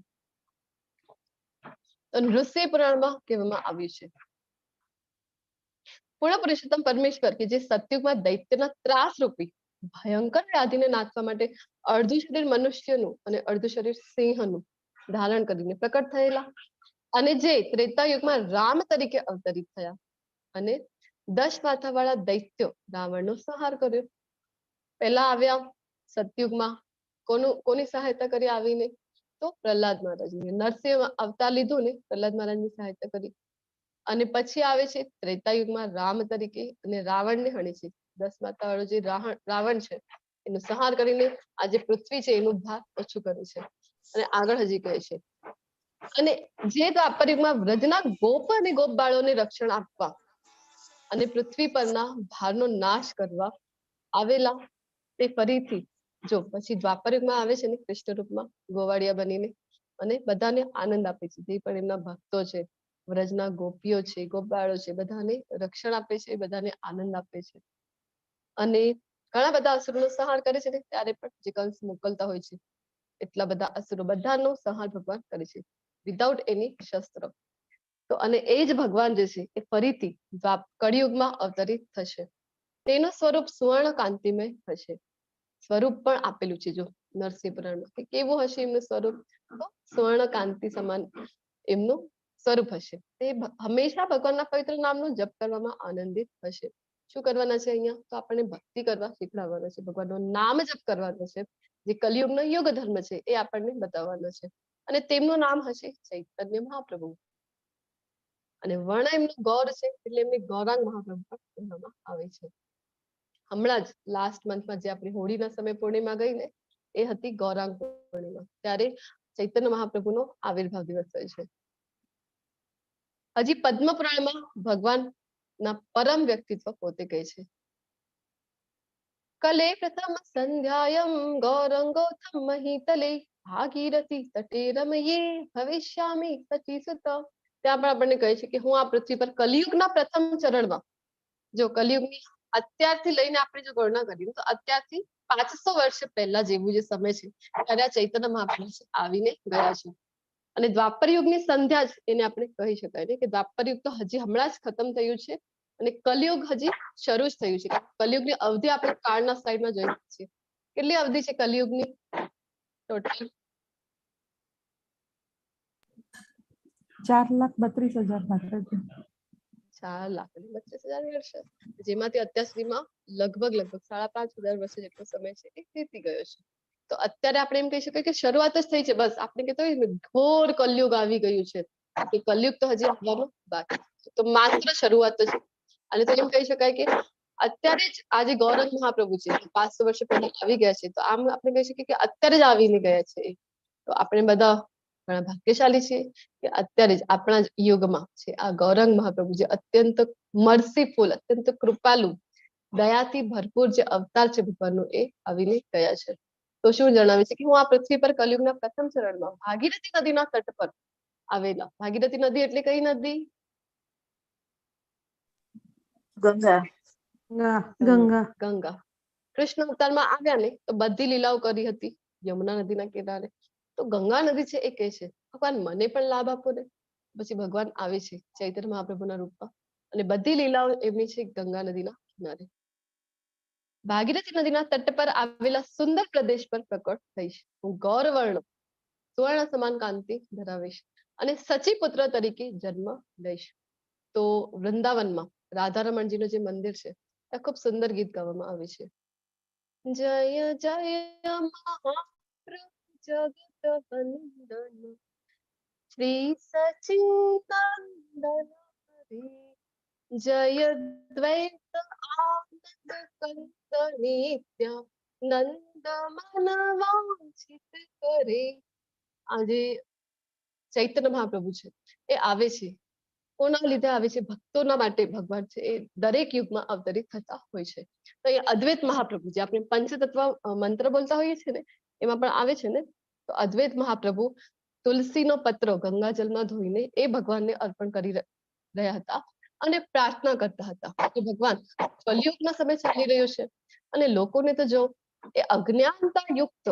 નૃસિંહ પુરાણમાં કહેવામાં આવ્યું છે પૂર્ણ પુરુષોત્તમ પરમેશ્વર કે જે સતયુગમાં દૈત્યના ત્રાસ રૂપી ભયંકર વ્યાધિને નાથવા માટે અડધું શરીર મનુષ્યનું અને અડધું શરીર સિંહનું ધારણ કરીને પ્રકટ થયેલા અને જે ત્રેતાયુગમાં રામ તરીકે અવતરિત થયા અને 10 માથાવાળા દૈત્યો રાવણનો સંહાર કર્યો. પહેલા આવ્યા સતયુગમાં કોની સહાયતા કરી આવીને? તો પ્રહલાદ મહારાજની. નરસિંહ અવતાર લીધું ને પ્રહલાદ મહારાજની સહાયતા કરી. અને પછી આવે છે ત્રેતાયુગમાં રામ તરીકે અને રાવણને હણે છે. 10 માથાવાળો જે રાવણ છે એનો સંહાર કરીને આ જે પૃથ્વી છે એનું ભાર ઓછું કરે છે. અને આગળ હજી કહે છે અને જે દ્વાપરયુગમાં વ્રજના ગોપ અને ગોપ બાળોને રક્ષણ આપવા અને પૃથ્વી પરના ભારનો નાશ કરવા આવેલા તે ફરીથી જો પછી દ્વાપરયુગમાં આવે છે ને કૃષ્ણ રૂપમાં ગોવાળિયા બનીને અને બધાને આનંદ આપે છે જે પણ એમના ભક્તો છે વ્રજના ગોપીઓ છે, ગોપબાળો છે, બધાને રક્ષણ આપે છે, બધાને આનંદ આપે છે. અને ઘણા બધા અસુરોનો સંહાર કરે છે ને ત્યારે પણ જે કંસ મોકલતા હોય છે એટલા બધા અસુરો બધાનો સંહાર ભગવાન કરે છે વિધાઉટ એની શસ્ત્ર. તો અને એ જ ભગવાન જે છે એ ફરીથી કળિયુગમાં અવતરિત થશે. તેનું સ્વરૂપ સુવર્ણ કાંતિમય હશે. સ્વરૂપ પણ આપેલું છે જો નરસિંહ પુરાણમાં કે કેવું હશે એમનું સ્વરૂપ, તો સુવર્ણ કાંતિ સમાન એમનું સ્વરૂપ હશે. તે હંમેશા ભગવાનના પવિત્ર નામનો જપ કરવામાં આનંદિત હશે. શું કરવાના છે અહીંયા? તો આપણને ભક્તિ કરવા શીખવાડવાના છે, ભગવાનનું નામ જપ કરવાનો છે, જે કલિયુગનો યોગ ધર્મ છે એ આપણને બતાવવાનો છે. અને તેમનું નામ હશે ચૈતન્ય મહાપ્રભુ. અને વર્ણ એમનું ગૌર છે એટલે એમને ગૌરાંગ મહાપ્રભુ પણ કહેવામાં આવે છે. હમણાં જ લાસ્ટ મંથમાં જે આપણી હોળીના સમય પૂર્ણિમા ગઈ ને એ હતી ગૌરાંગ પૂર્ણિમા. ત્યારે ચૈતન્ય મહાપ્રભુનો આવિર્ભાવ દિવસ હોય છે. હજી પદ્મ પુરાણમાં ભગવાનના પરમ વ્યક્તિત્વ પોતે કહે છે. કલે પ્રથમ સંધ્યાયમ ગૌરંગોથમ મહિતલે ભાગીરથી તટે રમયે ભવિષ્યામિ સચીસુત. ત્યાં પણ આપણને કહે છે કે હું આ પૃથ્વી પર કલિયુગના પ્રથમ ચરણમાં, જો કલિયુગની અત્યારથી લઈને આપણે જો ગણના કરીએ તો અત્યારથી 500 વર્ષ પહેલા જેવું જે સમય છે ત્યારે આ ચૈતન્ય મહાપ્રભુ આવીને ગયા છે. અને દ્વાપર યુગની સંધ્યા જ એને આપણે કહી શકાય ને કે દ્વાપર યુગ તો હજી હમણાં જ ખતમ થયું છે અને કલયુગ હજી શરૂ જ થયું છે. કલયુગની અવધિ આપણે કાળના સ્લાઇડમાં જોઈ શકીએ. કેટલી અવધિ છે કલયુગની ટોટલ? 4,32,000 માતાજી. 4,32,000 વર્ષ, જેમાંથી અત્યાર સુધીમાં લગભગ 5,500 વર્ષ જેટલો સમય છે એ વીતી ગયો છે. તો અત્યારે આપણે એમ કહી શકીએ કે શરૂઆત જ થઈ છે. બસ આપણે કહેતા હોય ને ઘોર કલયુગ આવી ગયું છે, કે કલયુગ તો હજી આવવાનું બાકી છે. તો માત્ર શરૂઆત છે. અને તો એમ કહી શકાય કે અત્યારે જ આજે ગૌરંગ મહાપ્રભુ છે 500 વર્ષ પહેલા આવી ગયા છે, તો આમ આપણે કહી શકીએ કે અત્યારે જ આવીને ગયા છે. તો આપણે બધા ઘણા ભાગ્યશાળી છીએ કે અત્યારે જ આપણા જ યુગમાં છે આ ગૌરંગ મહાપ્રભુ, જે અત્યંત મર્સીફુલ, અત્યંત કૃપાલુ, દયાથી ભરપૂર જે અવતાર છે ભગવાનનો, એ આવીને ગયા છે. તો શું જણાવે છે કે હું આ પૃથ્વી પર કલયુગના પ્રથમ ચરણમાં ભાગીરથી નદીના તટ પર આવેલા. ભાગીરથી નદી એટલે કઈ નદી? ગંગા. ગંગા. ગંગા. કૃષ્ણ અવતારમાં આવ્યા ને તો બધી લીલાઓ કરી હતી યમુના નદીના કિનારે. તો ગંગા નદી છે એ કહે છે ભગવાન મને પણ લાભ આપો ને. પછી ભગવાન આવે છે ચૈતન્ય મહાપ્રભુના રૂપમાં અને બધી લીલાઓ એમની છે ગંગા નદીના કિનારે. ભાગીરથી નદીના તટ પર આવેલા સુંદર પ્રદેશ પર પ્રકટ થઈશ. હું ગૌરવર્ણ સુવર્ણ સમાન કાંતિ ધરાવીશ અને સચી પુત્ર તરીકે જન્મ લઈશ. તો વૃંદાવનમાં રાધારમણજીનું જે મંદિર છે ત્યાં ખૂબ સુંદર ગીત ગાવામાં આવે છે. જય જય મહાપ્રભુ જગત વંદન શ્રી સચિદાનંદ હરે જય દ્વૈત આનંદ કંત નિત્ય નંદ મન વાંછિત કરે. આજે ચૈતન્ય મહાપ્રભુ છે એ આવે છે. કોના લીધે આવે છે? ભક્તોના માટે ભગવાન છે એ દરેક યુગમાં અવતરિત થતા હોય છે. તો એ અદ્વૈત મહાપ્રભુ, જે આપણે પંચતત્વ મંત્ર બોલતા હોઈએ છીએ ને એમાં પણ આવે છે ને, તો અદ્વૈત મહાપ્રભુ તુલસીનો પત્ર ગંગાજલમાં ધોઈને એ ભગવાનને અર્પણ કરી રહ્યા હતા અને પ્રાર્થના કરતા હતા કે ભગવાન કલયુગનો સમય ચાલી રહ્યો છે અને લોકોને તો જો એ અજ્ઞાનતા યુક્ત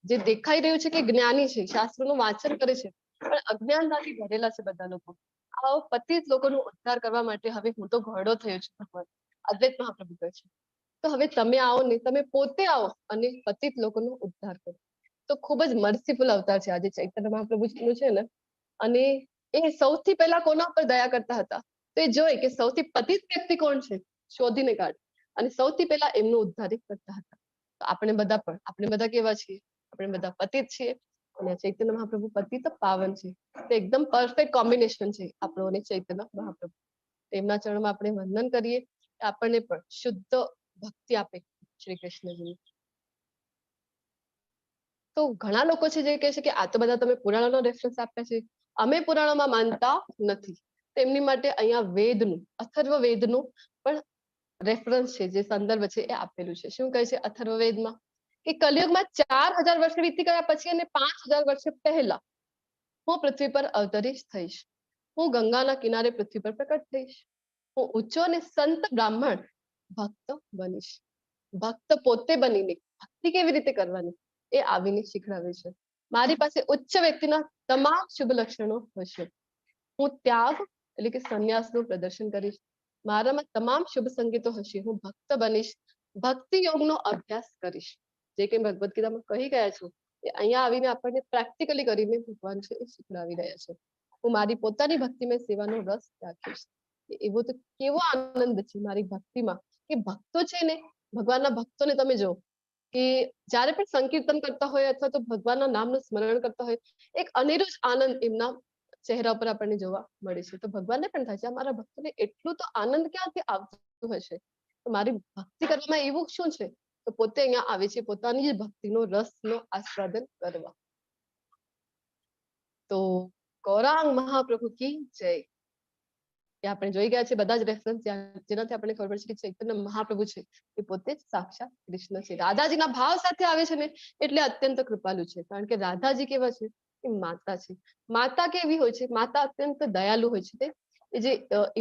જે દેખાઈ રહ્યું છે કે જ્ઞાની છે, શાસ્ત્રોનું વાંચન કરે છે, પણ અજ્ઞાનતાથી ભરેલા છે બધા લોકો. આવો પતિત લોકોનો ઉદ્ધાર કરવા માટે હવે હું તો ઘરડો થયો છું ભગવાન, અદ્વૈત મહાપ્રભુ કહે છે. તો હવે તમે આવો ને, તમે પોતે આવો અને પતિત લોકોનો ઉદ્ધાર કરો. તો ખૂબ જ મર્સીફુલ અવતાર છે આજે ચૈતન્ય મહાપ્રભુજીનું છે ને. અને એ સૌથી પહેલા કોના પર દયા કરતા હતા? તો એ જોઈ કે સૌથી પતિત વ્યક્તિ કોણ છે, શોધીને કાઢ અને સૌથી પહેલા એમનો ઉદ્ધાર કરતા હતા. તો આપણે બધા કેવા છીએ? આપણે બધા પતિત છીએ અને ચૈતન્ય મહાપ્રભુ પતિત પાવન છે. તો એકદમ પરફેક્ટ કોમ્બિનેશન છે આપણો અને ચૈતન્ય મહાપ્રભુ. એમના ચરણમાં આપણે વંદન કરીએ, આપણને પણ શુદ્ધ ભક્તિ આપે શ્રી કૃષ્ણજી. તો ઘણા લોકો છે જે કહે છે કે આ તો બધા તમે પુરાણોનો રેફરન્સ આપ્યા છે, અમે પુરાણોમાં માનતા નથી. તેમની માટે અહીંયા વેદનું, અથર્વ વેદનું પણ રેફરન્સ છે, જે સંદર્ભ છે એ આપેલું છે. શું કહે છે અથર્વ વેદમાં? કે કલયુગમાં 4000 વર્ષ વીતી ગયા પછી અને 5000 વર્ષ પહેલા હું પૃથ્વી પર અવતરિત થઈશ. હું ગંગાના કિનારે પૃથ્વી પર પ્રકટ થઈશ. હું ઊંચો અને સંત બ્રાહ્મણ ભક્ત બનીશ. ભક્ત પોતે બનીને ભક્તિ કેવી રીતે કરવાની એ આવીને શીખડાવે છે. મારી પાસે ઉચ્ચ વ્યક્તિના તમામ શુભ લક્ષણો હશે. હું ત્યાગ એટલે કે સંન્યાસનું પ્રદર્શન કરીશ. મારામાં તમામ શુભ સંકેતો હશે. હું ભક્ત બનીશ. ભક્તિ યોગનો અભ્યાસ કરીશ. જે કે ભગવદ ગીતામાં કહી ગયા છું એ અહીંયા આવીને આપણને પ્રેક્ટિકલી કરીને ભગવાન છે એ શીખડાવી રહ્યા છે. હું મારી પોતાની ભક્તિમય સેવાનો રસ રાખીશ. એવો તો કેવો આનંદ છે મારી ભક્તિમાં કે ભક્તો છે ને, ભગવાનના ભક્તોને તમે જો કે જ્યારે પણ સંકીર્તન કરતા હોય અથવા તો ભગવાનના નામનું સ્મરણ કરતા હોય એક અનેરો જ આનંદ એમના ચહેરા પર આપણને જોવા મળે છે. તો ભગવાનને પણ થાય છે અમારા ભક્તોને એટલું તો આનંદ ક્યાંથી આવતું હશે, તો મારી ભક્તિ કરવામાં એવું શું છે, તો પોતે અહીંયા આવે છે પોતાની જ ભક્તિનો રસનો આસ્વાદન કરવા. તો ગૌરાંગ મહાપ્રભુ કી જય. એ આપણે જોઈ ગયા છે બધા જ રેફરન્સ જેનાથી આપણને ખબર પડશે કે ચૈતન્ય મહાપ્રભુ છે એ પોતે જ સાક્ષાત કૃષ્ણ છે. રાધાજીના ભાવ સાથે આવે છે ને એટલે અત્યંત કૃપાલુ છે. કારણ કે રાધાજી કેવા છે એ માતા છે. માતા કેવી હોય છે? માતા અત્યંત દયાલુ હોય છે. એ જે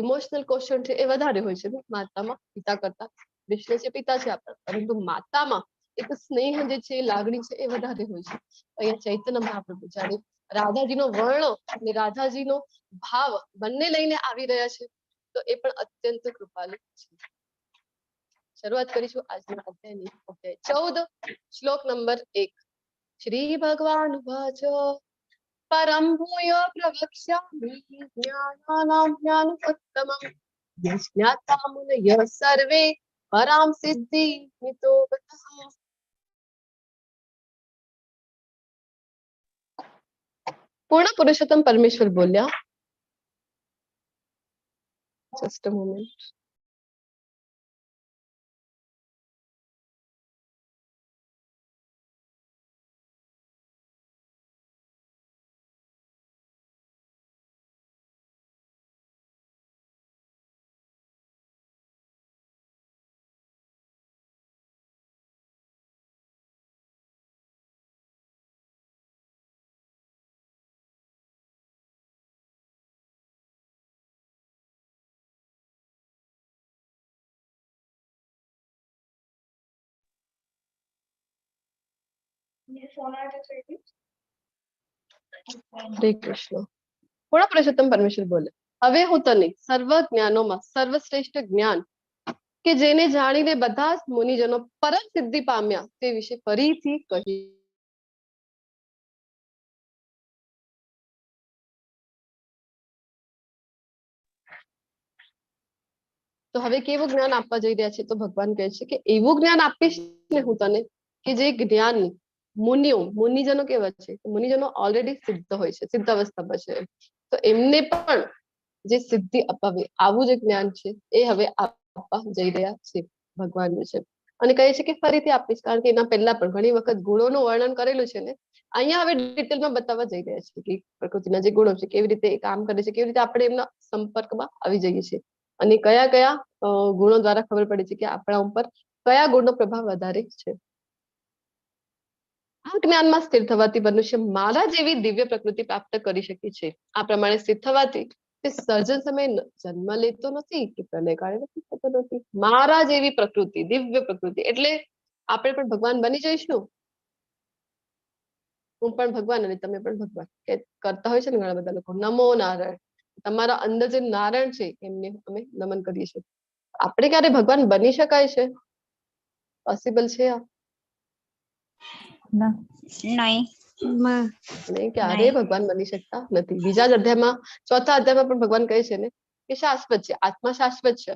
ઇમોશનલ ક્વેશ્ચન છે એ વધારે હોય છે માતામાં પિતા કરતા. કૃષ્ણ છે પિતા છે આપણા, પરંતુ માતામાં એક સ્નેહ જે છે લાગણી છે એ વધારે હોય છે. અહીંયા ચૈતન્ય મહાપ્રભુ જ્યારે રાધાજીનો વર્ણ અને રાધાજીનો ભાવ બંને લઈને આવી રહ્યા છે તો એ પણ અત્યંત કૃપાલુ છે. શરૂઆત કરીશું આજના અધ્યાયની. અધ્યાય 14 શ્લોક નંબર 1. શ્રી ભગવાન વાચ પરમ ભૂય પ્રવક્ષ્યામિ જ્ઞાનાનાં જ્ઞાનોત્તમં યજ્ઞાતા મુનય સર્વે પરામ સિદ્ધિ મિતો ગતઃ. પૂર્ણ પુરુષોત્તમ પરમેશ્વર બોલ્યા, જસ્ટ અ મોમેન્ટ. હરે કૃષ્ણ. પૂર્ણ પુરુષોત્તમ પરમેશ્વર બોલે, હવે હું તને સર્વ જ્ઞાનોમાં સર્વશ્રેષ્ઠ જ્ઞાન કે જેને જાણીને બધા જ મુનિજનો પરમ સિદ્ધિ પામ્યા તે વિશે ફરીથી કહી. તો હવે કેવું જ્ઞાન આપવા જઈ રહ્યા છે? તો ભગવાન કહે છે કે એવું જ્ઞાન આપીશ ને હું તને કે જે જ્ઞાન મુનિજનો કેવા છે? મુનિજનો ઓલરેડી સિદ્ધ હોય છે, સિદ્ધ અવસ્થામાં છે, તો એમને પણ જે સિદ્ધિ અપાવે આવું જે જ્ઞાન છે એ હવે આપવા જઈ રહ્યા છે ભગવાન છે. અને કહે છે કે ફરીથી આપીશ, કારણ કે એના પહેલા પણ ઘણી વખત ગુણોનું વર્ણન કરેલું છે ને, અહીંયા હવે ડિટેલમાં બતાવવા જઈ રહ્યા છે કે પ્રકૃતિના જે ગુણો છે કેવી રીતે એ કામ કરે છે, કેવી રીતે આપણે એમના સંપર્કમાં આવી જઈએ છીએ અને કયા કયા ગુણો દ્વારા ખબર પડે છે કે આપણા ઉપર કયા ગુણનો પ્રભાવ વધારે છે. આ જ્ઞાનમાં સ્થિર થવાથી મનુષ્ય મારા જેવી દિવ્ય પ્રકૃતિ પ્રાપ્ત કરી શકે છે. આ પ્રમાણે સ્થિર થવાથી તે સર્જન સમયે જન્મ લેતો નથી કે પ્રલયકાળે નથી થતો નથી. મારા જેવી પ્રકૃતિ, દિવ્ય પ્રકૃતિ એટલે આપણે પણ ભગવાન બની જઈશું. હું પણ ભગવાન અને તમે પણ ભગવાન કે કરતા હોય છે ને ઘણા બધા લોકો. નમો નારાયણ. તમારા અંદર જે નારાયણ છે એમને અમે નમન કરીએ છીએ. આપણે ક્યારે ભગવાન બની શકાય છે? પોસિબલ છે આ? નહીં, ક્યારેય ભગવાન બની શકતા નથી. બીજા જ અધ્યાયમાં, ચોથા અધ્યાયમાં પણ ભગવાન કહે છે ને કે શાશ્વત છે, આત્મા શાશ્વત છે.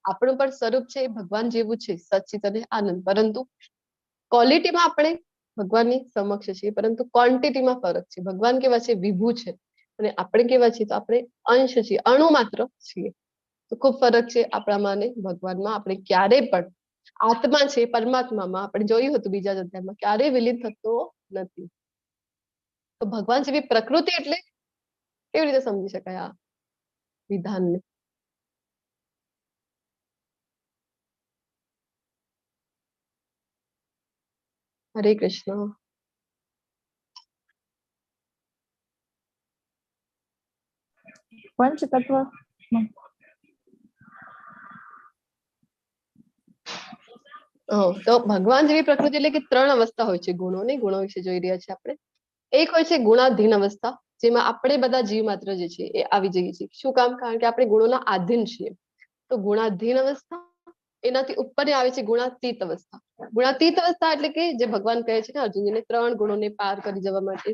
આપણું પણ સ્વરૂપ છે એ ભગવાન જેવું છે, સચ્ચિત અને આનંદ. પરંતુ ક્વોલિટીમાં આપણે ભગવાનની સમક્ષ છીએ, પરંતુ ક્વોન્ટિટીમાં ફરક છે. ભગવાન કેવા છે? વિભુ છે. અને આપણે કેવા છીએ? તો આપણે અંશ છીએ, અણુ માત્ર છીએ. તો ખૂબ ફરક છે આપણામાં અને ભગવાનમાં. આપણે ક્યારેય પણ આત્મા છે પરમાત્મામાં, આપણે જોયું હતું બીજા જ અધ્યાયમાં, ક્યારેય વિલીન થતો નથી. તો ભગવાન જેવી પ્રકૃતિ એટલે કેવી રીતે સમજી શકાય આ વિધાનને? હરે કૃષ્ણ. પંચતત્વ તો ભગવાન જેવી પ્રકૃતિ એટલે કે 3 અવસ્થા હોય છે ગુણોની. ગુણો વિશે જોઈ રહ્યા છે આપણે. એક હોય છે ગુણાધીન અવસ્થા, જેમાં આપણે બધા જીવ માત્ર જે છે એ આવી જઈએ છીએ. શું કામ? કારણ કે આપણે ગુણોના આધીન છીએ. તો ગુણાધીન અવસ્થા, એનાથી ઉપર આવે છે ગુણાતીત અવસ્થા. ગુણાતીત અવસ્થા એટલે કે જે ભગવાન કહે છે ને અર્જુનજીને 3 ગુણોને પાર કરી જવા માટે,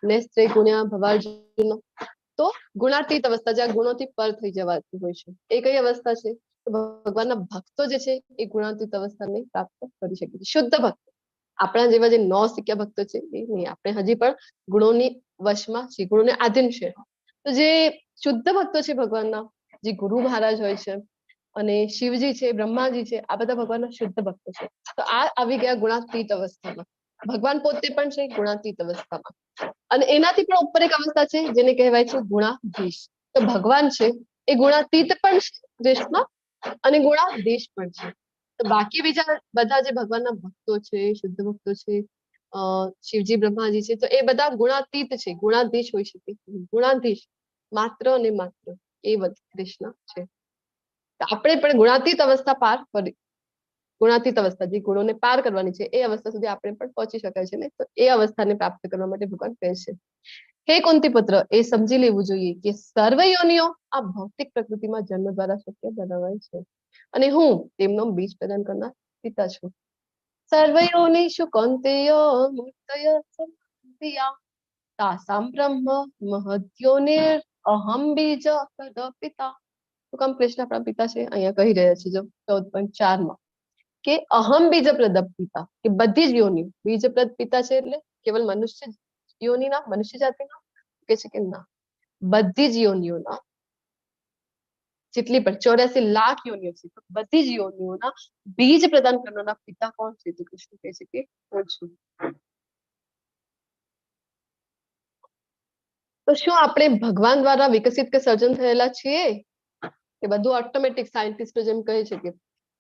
નેસ્ત્રે ગુણ્યા ભવાર્જુન. તો ગુણાતીત અવસ્થા જ્યાં ગુણોથી પર થઈ જવાતી હોય છે, એ કઈ અવસ્થા છે? તો ભગવાનના ભક્તો જે છે એ ગુણાતીત અવસ્થાને પ્રાપ્ત કરી શકે છે. શુદ્ધ ભક્ત, આપણા જેવા જે શીખ્યા ભક્તો છે એ નહીં. આપણે હજી પણ ગુણોની વશમાં છે, ગુણોને આધીન છે. તો જે શુદ્ધ ભક્તો છે ભગવાનના, જે ગુરુ મહારાજ હોય છે અને શિવજી છે, બ્રહ્માજી છે, આ બધા ભગવાનના શુદ્ધ ભક્તો છે. તો આ આવી ગયા ગુણાતીત અવસ્થામાં. ભગવાન પોતે પણ છે ગુણાતીત અવસ્થામાં. અને એનાથી પણ ઉપર એક અવસ્થા છે જેને કહેવાય છે ગુણાધીશ. તો ભગવાન છે એ ગુણાતીત પણ છે દેશમાં અને ગુણાધીશ પણ છે. તો બાકી બીજા બધા જે ભગવાનના ભક્તો છે, શુદ્ધ ભક્તો છે, શિવજી બ્રહ્માજી છે, તો એ બધા ગુણાતીત છે, ગુણાધીશ હોઈ શકે. ગુણાધીશ માત્ર અને માત્ર એ કૃષ્ણ છે. આપણે પણ ગુણાતીત અવસ્થા પાર કરી, ગુણાતીત અવસ્થા જે ગુણોને પાર કરવાની છે એ અવસ્થા સુધી આપણે પણ પહોંચી શકાય છે ને. તો એ અવસ્થાને પ્રાપ્ત કરવા માટે ભગવાન કહે છે, હે કુંતી પુત્ર, એ સમજી લેવું જોઈએ કે સર્વ યોનિઓ આ ભૌતિક પ્રકૃતિમાં જન્મ દ્વારા શક્ય બનાવાય છે અને હું તેમનો બીજ પ્રદાન કરનાર પિતા છું. સર્વ યોનિષુ કૌંતેય મૂર્તય સંભૂયા તાસામ બ્રહ્મ મહદ્યોનિર અહમ બીજ પ્રદપિતા. તો કામ કૃષ્ણ આપણા પિતા છે અહીંયા કહી રહ્યા છે જો 14.4 માં કે અહમ બીજપ્રદ પિતા, કે બધી જ યોનિ બીજપ્રદ પિતા છે. એટલે કેવલ મનુષ્ય યોનિના, મનુષ્ય જાતિના કે છે કે ના, બધી જ યોનિઓના, જેટલી પણ 84 લાખ યોનિઓ છે, તો બધી જ યોનિઓના બીજ પ્રદાન કરનારા પિતા કોણ છે? તો કૃષ્ણ કહે છે કે હું છું. તો શું આપણે ભગવાન દ્વારા વિકસિત કે સર્જન થયેલા છીએ? એ બધું ઓટોમેટિક, સાયન્ટિસ્ટો જેમ કહે છે કે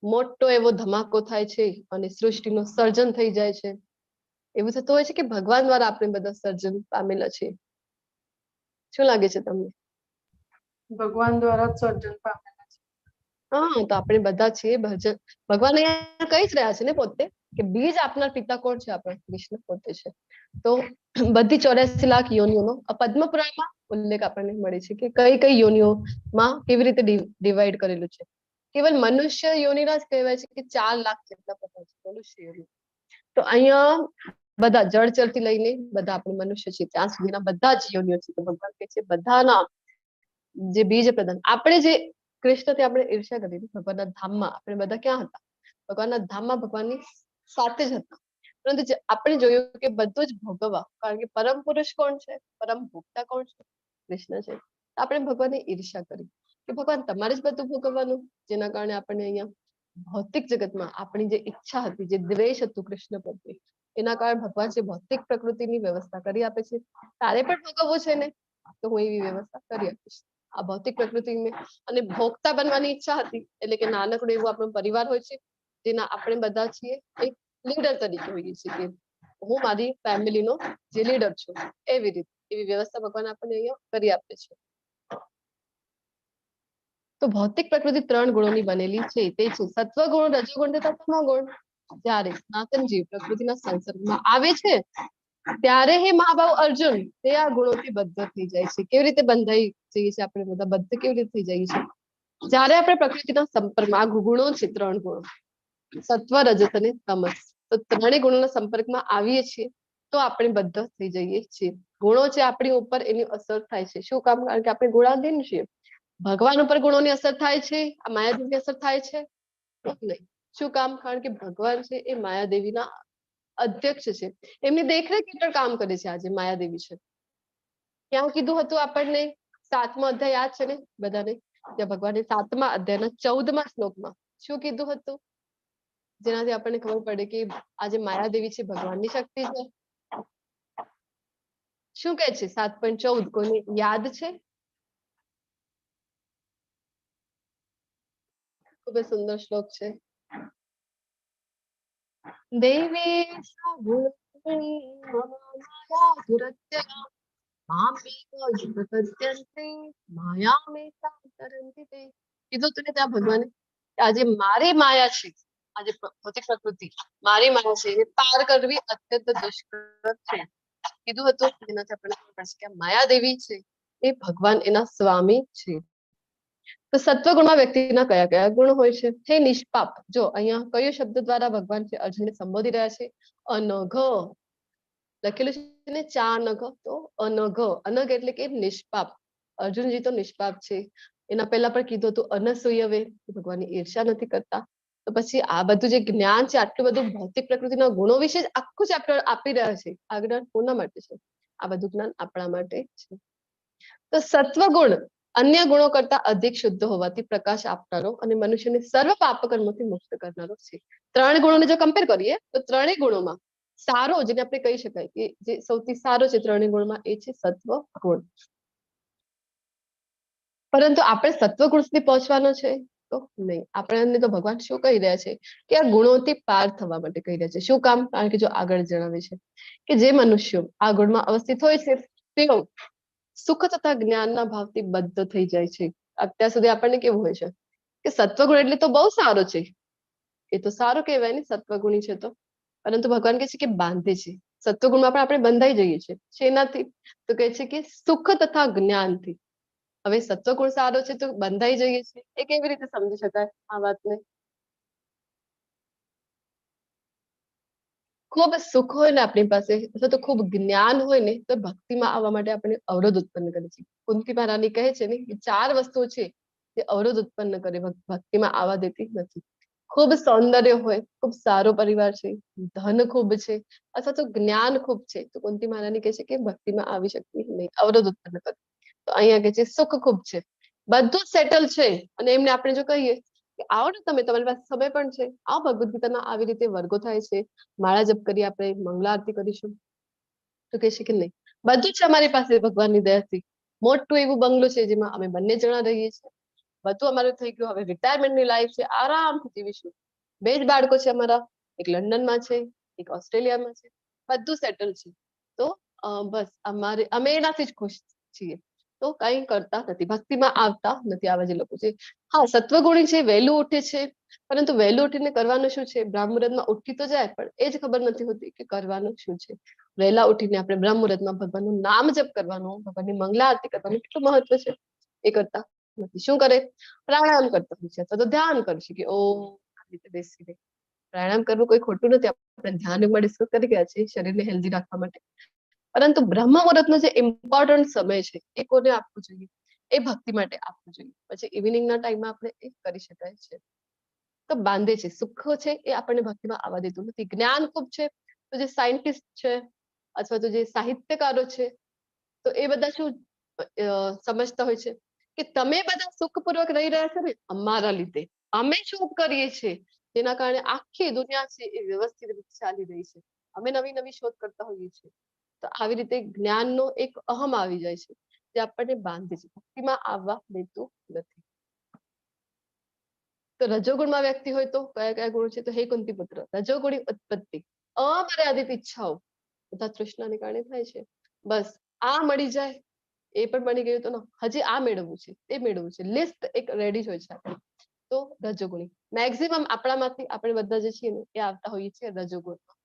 મોટો એવો ધમાકો થાય છે અને સૃષ્ટિનું સર્જન થઈ જાય છે, એવું થતું હોય છે કે ભગવાન દ્વારા આપણે બધા સર્જન પામેલા છે? શું લાગે છે તમને? ભગવાન દ્વારા જ સર્જન પામેલા છે. હા, તો આપણે બધા છીએ ભગવાન અહીંયા કહી જ રહ્યા છે ને પોતે કે બીજ આપનાર પિતા કોણ છે? આપણા કૃષ્ણ પોતે છે. તો બધી 84 લાખ યોનિઓનો પદ્મ પુરાણમાં ઉલ્લેખ આપણને મળે છે કે કઈ કઈ યોનિઓમાં કેવી રીતે ડિવાઈડ કરેલું છે. કેવલ મનુષ્ય યોનિના જ કહેવાય છે કે 4 લાખ જેટલા પ્રકાર છે મનુષ્ય યોનિ. તો અહીંયા બધા જળચરથી લઈને બધા આપણે મનુષ્ય છે ત્યાં સુધીના બધા જ યોનિઓ છે. તો ભગવાન કહે છે બધાના જે બીજ પ્રદાન, આપણે જે કૃષ્ણથી આપણે ઈર્ષ્યા કરી ભગવાનના ધામમાં, આપણે બધા ક્યાં હતા? ભગવાનના ધામમાં ભગવાનની સાથે જ હતા. પરંતુ આપણે જોયું કે બધું જ ભોગવવા, કારણ કે પરમ પુરુષ કોણ છે? પરમ ભોગતા કોણ છે? કૃષ્ણ છે. આપણે ભગવાનની ઈર્ષ્યા કરી કે ભગવાન તમારે જ બધું ભોગવવાનું, જેના કારણે આપણને અહીંયા ભૌતિક જગતમાં આપણી જે ઈચ્છા હતી, જે દ્વેષ હતું કૃષ્ણ પ્રત્યે, એના કારણે ભગવાન છે ભૌતિક પ્રકૃતિની વ્યવસ્થા કરી આપે છે. તારે પણ ભોગવવું છે ને, તો હું એવી વ્યવસ્થા કરી આપીશ આ ભૌતિક પ્રકૃતિને. અને ભોગતા બનવાની ઈચ્છા હતી એટલે કે નાનકડું એવું આપણો પરિવાર હોય છે જેના આપણે બધા છીએ એક લીડર તરીકે હોઈએ છીએ કે હું મારી ફેમિલીનો જે લીડર છું, એવી રીતે એવી વ્યવસ્થા ભગવાન આપણને અહીંયા કરી આપે છે. તો ભૌતિક પ્રકૃતિ 3 ગુણોની બનેલી છે, તે છે સત્વ ગુણ, રજોગુણ તથા તમો ગુણ. જ્યારે સનાતન જીવ પ્રકૃતિના સંસર્ગમાં આવે છે ત્યારે હે મહાભાવ અર્જુન તે આ ગુણોથી બદ્ધ થઈ જાય છે. કેવી રીતે બંધાઈ જઈએ છીએ આપણે બધા? બદ્ધ કેવી રીતે થઈ જઈએ છીએ? જ્યારે આપણે પ્રકૃતિના સંપર્કમાં, આ ગુણો છે 3 ગુણો, સત્વ, રજસ અને તમસ, તો 3 ગુણોના સંપર્કમાં આવીએ છીએ તો આપણે બદ્ધ થઈ જઈએ છીએ. ગુણો છે આપણી ઉપર, એની અસર થાય છે. શું કામ? કારણ કે આપણે ગુણાધીન છીએ. ભગવાન ઉપર ગુણોની અસર થાય છે, આ માયાદેવીની અસર થાય છે નહીં. શું કામ? કારણ કે ભગવાન છે એ માયાદેવીના અધ્યક્ષ છે, એમની દેખરેખ હેઠળ કામ કરે છે. આજે માયાદેવી છે, ક્યાં કીધું હતું આપણને? 7મો અધ્યાય યાદ છે ને બધાને? ત્યાં ભગવાને 7મા અધ્યાયના 14મા શ્લોકમાં શું કીધું હતું, જેનાથી આપણને ખબર પડે કે આજે માયાદેવી છે ભગવાનની શક્તિ છે? શું કહે છે 7.14? કોઈને યાદ છે? ખૂબ જ સુંદર શ્લોક છે. દેવી મામેવ જગત્યન્તે માયામેતાં તરન્તિ તે. કીધું તું ને ત્યાં ભગવાને કે આજે મારી માયા છે, આજે ભૌતિક પ્રકૃતિ મારી માયા છે, એને પાર કરવી અત્યંત દુષ્કર છે. કીધું હતું એનાથી આપણને ખબર પડશે કે આ માયાદેવી છે એ ભગવાન એના સ્વામી છે. તો સત્વગુણમાં વ્યક્તિના કયા કયા ગુણ હોય છે? હે નિષ્પાપ. જો અહીંયા કયો શબ્દ દ્વારા ભગવાન છે અર્જુનને સંબોધી રહ્યા છે? અનઘ લખેલું છે ને, ચાનઘ. તો અનઘ, અનઘ એટલે કે નિષ્પાપ. અર્જુનજી તો નિષ્પાપ છે. એના પહેલા પણ કીધું હતું અનસૂયવે, ભગવાનની ઈર્ષા નથી કરતા. તો પછી આ બધું જે જ્ઞાન છે, આટલું બધું ભૌતિક પ્રકૃતિના ગુણો વિશે જ આખું ચેપ્ટર આપી રહ્યા છે. આ જ્ઞાન કોના માટે છે? આ બધું જ્ઞાન આપણા માટે છે. તો સત્વગુણ અન્ય ગુણો કરતા અધિક શુદ્ધ હોવાથી પ્રકાશ આપનારો અને મનુષ્યને સર્વ પાપ કર્મોથી મુક્ત કરનારો છે. ત્રણ ગુણોને જો કમ્પેર કરીએ તો ત્રણેય ગુણોમાં સારો, જેને આપણે કહી શકાય કે જે સૌથી સારો છે ત્રણેય ગુણમાં, એ છે સત્વ ગુણ. પરંતુ આપણે સત્વ ગુણ સુધી પહોંચવાનો છે તો નહીં. આપણને તો ભગવાન શું કહી રહ્યા છે કે આ ગુણોથી પાર થવા માટે કહી રહ્યા છે. શું કામ? કારણ કે જો આગળ જણાવે છે કે જે મનુષ્યો આ ગુણમાં અવસ્થિત હોય છે તેઓ સુખ તથા જ્ઞાનના ભાવથી બદ્ધ થઈ જાય છે. અત્યાર સુધી આપણને કેવું હોય છે કે સત્વગુણ એટલે તો બહુ સારો છે, એ તો સારું કહેવાય ને સત્વગુણી છે તો. પરંતુ ભગવાન કહે છે કે બાંધે છે. સત્વગુણમાં પણ આપણે બંધાઈ જઈએ છીએ. શેનાથી? તો કહે છે કે સુખ તથા જ્ઞાનથી. હવે સત્વગુણ સારો છે તો બંધાઈ જઈએ છીએ, એ કેવી રીતે સમજી શકાય આ વાતને? ખૂબ સુખ હોય ને આપણી પાસે, અથવા તો ખૂબ જ્ઞાન હોય ને, તો ભક્તિમાં આવવા માટે આપણે અવરોધ ઉત્પન્ન કરે છે. કુંતી મહારાણી કહે છે ને કે 4 વસ્તુઓ છે તે અવરોધ ઉત્પન્ન કરે, ભક્તિમાં આવવા દેતી નથી. ખૂબ સૌંદર્ય હોય, ખૂબ સારો પરિવાર છે, ધન ખૂબ છે, અથવા તો જ્ઞાન ખૂબ છે, તો કુંતી મહારાણી કહે છે કે ભક્તિમાં આવી શકતી નહીં, અવરોધ ઉત્પન્ન કરે. તો અહીંયા કહે છે સુખ ખૂબ છે, બધું સેટલ છે, અને એમને આપણે જો કહીએ કે આવો ને તમે, તમારી પાસે સમય પણ છે, આવો ભગવદ ગીતાના આવી રીતે વર્ગો થાય છે, માળા જપ કરી, આપણે મંગલા આરતી કરીશું. તો કહે છે કે નહીં, બધું જ અમારી પાસે ભગવાનની દયાથી. મોટું એવું બંગલો છે જેમાં અમે બંને જણા રહીએ છીએ, બધું અમારું થઈ ગયું, હવે રિટાયરમેન્ટની લાઈફ છે, આરામથી જીવીશું. 2 જ બાળકો છે અમારા, એક લંડનમાં છે, એક ઓસ્ટ્રેલિયામાં છે, બધું સેટલ છે. તો બસ અમે એનાથી જ ખુશ છીએ. તો કઈ કરતા નથી, ભક્તિમાં આવતા નથી આવા જે લોકો છે. હા, સત્વગુણી છે, વહેલું ઉઠે છે, પરંતુ વહેલું ઉઠીને કરવાનું શું છે? બ્રાહ્મ મુહૂર્તમાં ઉઠી તો જાય, પણ એ જ ખબર નથી હોતી કે કરવાનું શું છે. વહેલા ઉઠીને આપણે બ્રહ્મ મુહૂર્તમાં ભગવાનનું નામ જપ કરવાનું, ભગવાનની મંગલા આરતી કરવાનું કેટલું મહત્વ છે, એ કરતા નથી. શું કરે? પ્રાણાયામ કરતા હોય છે, અથવા તો ધ્યાન કરશે કે ઓમ આવી રીતે બેસીને. પ્રાણાયામ કરવું કોઈ ખોટું નથી, આપણે ધ્યાનમાં ડિસ્કસ કરી ગયા છે શરીરને હેલ્ધી રાખવા માટે. પરંતુ બ્રહ્મ મુહૂર્તનો જે ઇમ્પોર્ટન્ટ સમય છે એ કોને આપવું જોઈએ? એ ભક્તિ માટે આપવું જોઈએ. પછી ઇવનિંગના ટાઈમમાં આપણે એ કરી શકાય છે. તો બાંધે છે, સુખ છે એ આપણને ભક્તિમાં આવવા દેતું નથી. જ્ઞાન ખૂબ છે, તો જે સાયન્ટિસ્ટ છે અથવા તો જે સાહિત્યકારો છે, તો એ બધા શું સમજતા હોય છે કે તમે બધા સુખપૂર્વક રહી રહ્યા છો ને અમારા લીધે, અમે શોધ કરીએ છીએ જેના કારણે આખી દુનિયા છે એ વ્યવસ્થિત રીતે ચાલી રહી છે. અમે નવી નવી શોધ કરતા હોઈએ છીએ. તો આવી રીતે જ્ઞાનનો એક અહમ આવી જાય છે જે આપણને બાંધે છે, ભક્તિમાં આવવા દેતું નથી. તો રજોગુણમાં વ્યક્તિ હોય તો કયા કયા ગુણ છે? તો હે કુંતી પુત્ર, રજોગુણી ઉત્પત્તિ, અમર્યાદિત ઈચ્છાઓ તથા તૃષ્ણાને કારણે થાય છે. બસ આ મળી જાય, એ પણ બની ગયું તો હજી આ મેળવવું છે, તે મેળવવું છે, લિસ્ટ એક રેડી હોય છે આપણી. તો રજોગુણી મેક્સિમમ આપણામાંથી આપણે બધા જે છીએ ને એ આવતા હોઈએ છીએ રજોગુણમાં.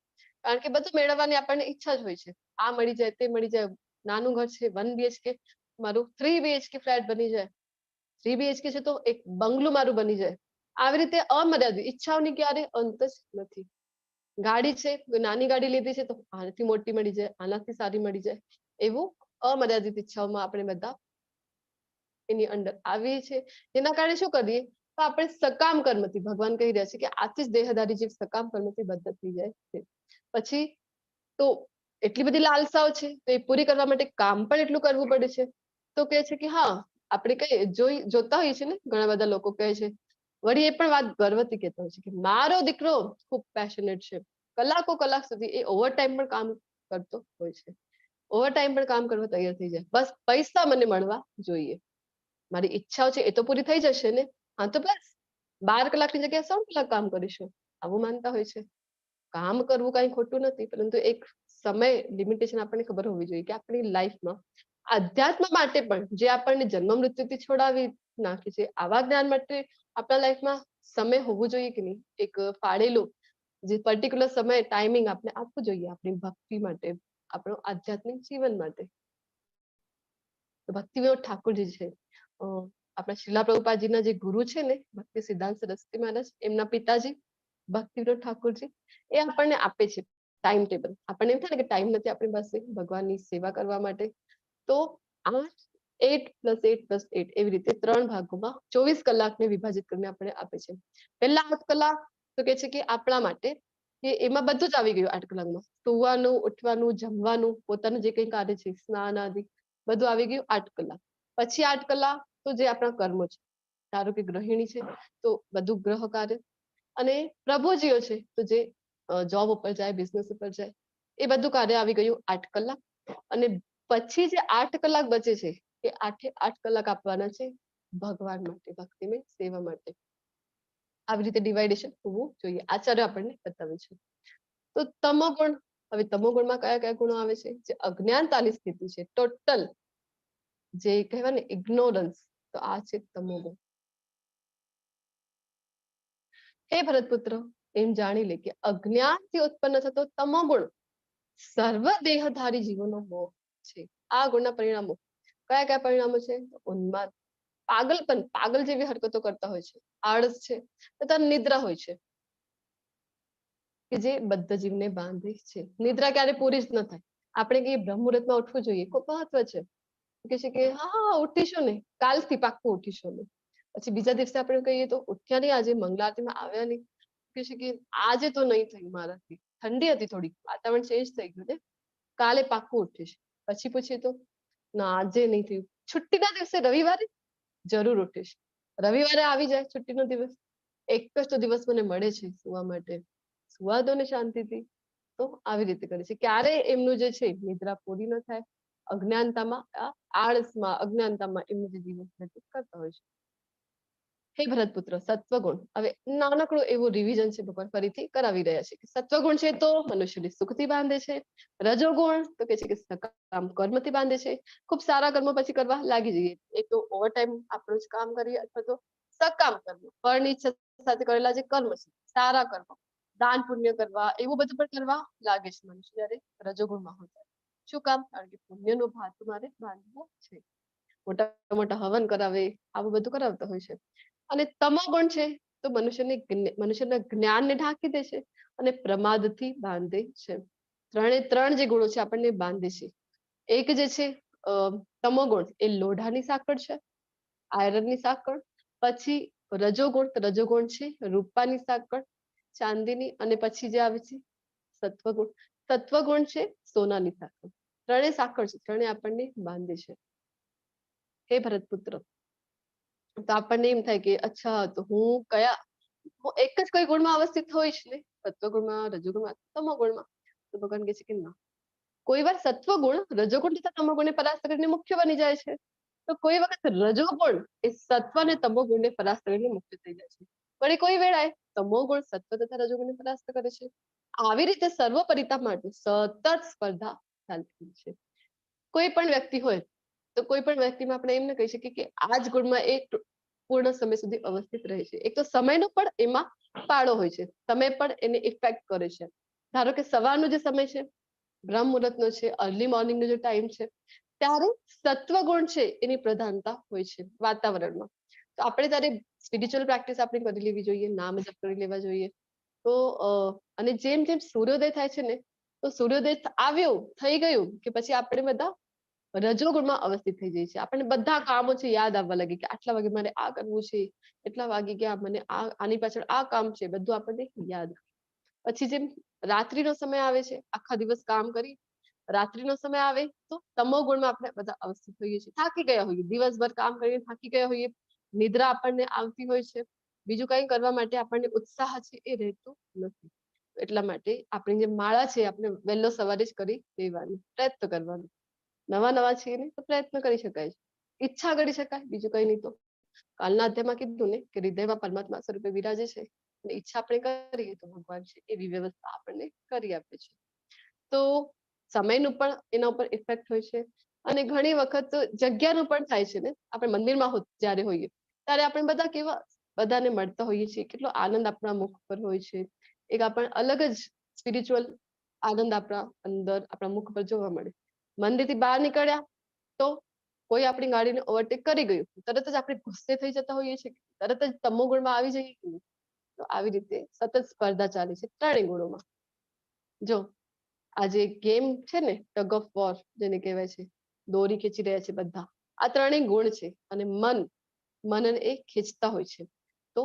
કારણ કે બધું મેળવવાની આપણને ઈચ્છા જ હોય છે. આ મળી જાય, તે મળી જાય. નાનું ઘર છે 1 BHK, મારું 3 BHK ફ્લેટ બની જાય. 3 BHK છે તો એક બંગલું મારું બની જાય. આવી રીતે અમર્યાદિત ઈચ્છાઓની ક્યારે અંત જ નથી. ગાડી છે, નાની ગાડી લીધી છે તો આનાથી મોટી મળી જાય, આનાથી સારી મળી જાય. એવું અમર્યાદિત ઈચ્છાઓમાં આપણે બધા એની અંદર આવીએ છીએ. જેના કારણે શું કરીએ? તો આપણે સકામ કર્મથી, ભગવાન કહી રહ્યા છે કે આથી જ દેહધારી જીવ સકામ કર્મથી બદ્ધ થઈ જાય છે. પછી તો એટલી બધી લાલસાઓ છે તો એ પૂરી કરવા માટે કામ પણ એટલું કરવું પડે છે. તો કહે છે કે હા, આપણે કઈ જોતા હોઈએ છીએ ને, ઘણા બધા લોકો કહે છે, વળી એ પણ વાત ગર્વથી કહેતા હોય છે કે મારો દીકરો ખૂબ પેશનેટ છે, કલાકો કલાક સુધી એ ઓવરટાઈમ પણ કામ કરતો હોય છે, ઓવરટાઈમ પણ કામ કરવા તૈયાર થઈ જાય, બસ પૈસા મને મળવા જોઈએ, મારી ઈચ્છાઓ છે એ તો પૂરી થઈ જશે ને, હા તો બસ 12 કલાકની જગ્યાએ 16 કલાક કામ કરીશું, આવું માનતા હોય છે. કામ કરવું કઈ ખોટું નથી, પરંતુ એક સમય લિમિટેશન આપણને ખબર હોવી જોઈએ કે આપણી લાઈફમાં આધ્યાત્મ માટે પણ જે આપણને જન્મ મૃત્યુથી છોડાવી નાખે છે, આવા જ્ઞાન માટે આપણા લાઈફમાં સમય હોવું જોઈએ કે નહીં? એક ફાળેલો જે પર્ટિક્યુલર સમય ટાઈમિંગ આપણે આપવું જોઈએ આપણી ભક્તિ માટે, આપણું આધ્યાત્મિક જીવન માટે. ભક્તિ વિનોદ ઠાકોરજી છે, આપણા શિલા પ્રભુપાદજીના જે ગુરુ છે ને, ભક્તિ સિદ્ધાંત સરસ્વતી મહારાજ, એમના પિતાજી ભક્તિ વિનોદ ઠાકોરજી, એ આપણને આપે છે ટાઈમ ટેબલ. આપણને એમ થાય ને કે ટાઈમ નથી આપણી પાસે ભગવાનની સેવા કરવા માટે, તો 8+8+8 એવી રીતે 3 ભાગોમાં 24 કલાકને વિભાજિત કરીને આપણે આપે છે. પહેલા 8 કલાક તો કે છે કે આપણા માટે, કે એમાં બધું જ આવી ગયું 8 કલાકમાં. સુવાનું, ઉઠવાનું, જમવાનું, પોતાનું જે કંઈ કાર્ય છે, સ્નાન આદિ બધું આવી ગયું 8 કલાક. પછી 8 કલાક તો જે આપણા કર્મો છે, ધારો કે ગૃહિણી છે તો બધું ગ્રહ કાર્ય, અને પ્રભુજીઓ છે તો જે જોબ ઉપર જાય, બિઝનેસ ઉપર જાય, એ બધું કાર્ય આવી ગયું 8 કલાક. અને પછી જે 8 કલાક બચે છે એ 8 કલાક આપવાના છે ભગવાન માટે, ભક્તિમય સેવા માટે. આવી રીતે ડિવાઇડેશન હોવું જોઈએ, આચાર્ય આપણને બતાવે છે. તો તમોગુણ, હવે તમોગુણમાં કયા કયા ગુણો આવે છે? જે અજ્ઞાનતાની સ્થિતિ છે, ટોટલ જે કહેવાય ને ઇગ્નોરન્સ, તો આ છે તમોગુણ. હે ભરતપુત્ર, એમ જાણી લે કે અજ્ઞાનથી ઉત્પન્ન થતો તમોગુણ સર્વ દેહધારી જીવોનો મોહ છે. આ ગુણના પરિણામો કયા કયા પરિણામો છે? ઉન્માદ, પાગલપન, પાગલ જેવી હરકતો કરતા હોય છે, આળસ છે, તથા નિદ્રા હોય છે, કે જે બધા જીવને બાંધે છે. નિદ્રા ક્યારે પૂરી જ ન થાય. આપણે કહીએ બ્રહ્મ મુહૂર્તમાં ઉઠવું જોઈએ, ખૂબ મહત્વ છે, કે છે કે હા ઉઠીશું ને, કાલથી પાક્કું ઉઠીશું ને. પછી બીજા દિવસે આપણે કહીએ તો ઉઠ્યા નહીં, આજે મંગળા આરતીમાં આવ્યા નહીં, કે છે કે આજે તો નહીં થયું મારાથી, ઠંડી હતી થોડી, વાતાવરણ ચેન્જ થઈ ગયું ને, કાલે પાક્કું ઉઠીશ. પછી પૂછીએ તો ના આજે નહીં થયું. છુટ્ટીના દિવસે રવિવારે જરૂર ઉઠીશ. રવિવારે આવી જાય છુટ્ટીનો દિવસ, એક જ તો દિવસ મને મળે છે સુવા માટે, સુવા દો ને શાંતિથી. તો આવી રીતે કરે છે. ક્યારે એમનું જે છે નિદ્રા પૂરી ન થાય, અજ્ઞાનતામાં, આળસમાં, અજ્ઞાનતામાં એમનું જે જીવન વ્યતીત કરતા હોય છે. હે ભરતપુત્ર, સત્વગુણ, હવે નાનકડું એવું રિવિઝન છે ભગવાન ફરીથી કરાવી રહ્યા છે. સત્વગુણ છે તો મનુષ્યને સુખથી બાંધે છે. રજોગુણ તો કે છે કે સકામ કર્મથી બાંધે છે. ખૂબ સારા કર્મ પછી કરવા લાગી જઈએ, એક તો ઓવરટાઈમ આપણું જ કામ કરીએ, અથવા તો સકામ કર્મ, ફળની ઈચ્છા સાથે કરેલા જે કર્મ છે, સારા કર્મ, દાન પુણ્ય કરવા, એવું બધું પણ કરવા લાગે છે મનુષ્ય જ્યારે રજોગુણમાં હોય ત્યારે. શું કામ? કારણ કે પુણ્યનો ભાર મારે બાંધવો છે. મોટા મોટા હવન કરાવે, આવું બધું કરાવતા હોય છે. અને તમોગુણ છે તો મનુષ્યના જ્ઞાનને ઢાંકી દે છે અને પ્રમાદથી બાંધે છે. ત્રણ જે ગુણો છે આપણને બાંધે છે. એક જે છે તમોગુણ, એ લોઢાની સાંકળ છે, આયરનની સાંકળ. પછી રજોગુણ છે રૂપાની સાંકળ, ચાંદીની. અને પછી જે આવે છે સત્વગુણ છે સોનાની સાંકળ. ત્રણેય સાંકળ છે, ત્રણેય આપણને બાંધે છે. હે ભરતપુત્ર, તો આપણને એમ થાય કે અચ્છા, તો હું એક જ કોઈ ગુણમાં અવસ્થિત હોઈશ ને, સત્વગુણમાં, રજોગુણમાં, તમોગુણમાં? તો ભગવાન કહે છે કે ના, કોઈ વાર સત્વગુણ રજોગુણ તથા તમોગુણને પરાસ્ત કરીને મુખ્ય બની જાય છે, તો કોઈ વખત રજોગુણ એ સત્વ અને તમોગુણને પરાસ્ત કરીને મુક્ત થઈ જાય છે. પણ કોઈ વેળાએ તમોગુણ સત્વ તથા રજોગુણને પરાસ્ત કરે છે. આવી રીતે સર્વોપરિતા માટે સતત સ્પર્ધા ચાલતી છે. કોઈ પણ વ્યક્તિ હોય તો કોઈ પણ વ્યક્તિમાં આપણે એમ ન કહી શકીએ કે આ જ ગુણમાં એક પૂર્ણ સમય સુધી અવસ્થિત રહે છે. એક તો સમયનો પણ એમાં પાળો હોય છે, સમય પણ એને ઇફેક્ટ કરે છે. ધારો કે સવારનો જે સમય છે, બ્રહ્મ મુહૂર્તનો છે, અર્લી મોર્નિંગનો જે ટાઈમ છે, ત્યારે સત્વગુણ છે એની પ્રધાનતા હોય છે વાતાવરણમાં. તો આપણે ત્યારે સ્પિરિચ્યુઅલ પ્રેક્ટિસ આપણે કરી લેવી જોઈએ, નામ જપ કરી લેવા જોઈએ. તો અને જેમ જેમ સૂર્યોદય થાય છે ને, તો સૂર્યોદય આવ્યો, થઈ ગયું કે પછી આપણે બધા રજોગુણમાં અવસ્થિત થઈ જાય છે. આપણને બધા કામો છે યાદ આવવા લાગે કે આટલા વાગે મારે આ કરવું છે, એટલા વાગે ગયા મને આની પાછળ આ કામ છે, બધું આપણને યાદ. પછી જેમ રાત્રિનો સમય આવે છે, આખા દિવસ કામ કરી, રાત્રિનો સમય આવે તો તમોગુણમાં આપણે બધા અવસ્થિત હોઈએ છીએ, થાકી ગયા હોઈએ, દિવસભર કામ કરીને થાકી ગયા હોઈએ, નિદ્રા આપણને આવતી હોય છે, બીજું કઈ કરવા માટે આપણને ઉત્સાહ છે એ રહેતો નથી. એટલા માટે આપણી જે માળા છે આપણે વહેલો સવારે જ કરી લેવાની, પ્રયત્ન કરવાનો. નવા છીએ ને તો પ્રયત્ન કરી શકાય છે, ઈચ્છા કરી શકાય, બીજું કઈ નહીં. તો કાલના અધ્યાયમાં કીધું ને કે હૃદયમાં પરમાત્મા સ્વરૂપે બિરાજે છે, અને ઈચ્છા આપણે કરીએ તો ભગવાન છે એવી વ્યવસ્થા આપણને કરી આપે છે. તો સમયનું પણ એના ઉપર ઇફેક્ટ હોય છે, અને ઘણી વખત જગ્યાનું પણ થાય છે ને, આપણે મંદિરમાં જ્યારે હોઈએ ત્યારે આપણે બધા કેવા બધાને મળતા હોઈએ છીએ, કેટલો આનંદ આપણા મુખ પર હોય છે, એક આપણને અલગ જ સ્પિરિચ્યુઅલ આનંદ આપણા અંદર આપણા મુખ પર જોવા મળે. મંદિરથી બહાર નીકળ્યા તો કોઈ આપણી ગાડીને ઓવરટેક કરી ગયું, તરત જ આપણે ગુસ્સે થઈ જતા હોઈએ છીએ, તરત જ તમો ગુણમાં આવી જઈએ. તો આવી રીતે સતત સ્પર્ધા ચાલે છે ત્રણેય ગુણોમાં. જો આજે ગેમ છે ને, ટગ ઓફ વોર જેને કહેવાય છે, દોરી ખેંચી રહ્યા છે બધા, આ ત્રણેય ગુણ છે અને મનને એ ખેંચતા હોય છે. તો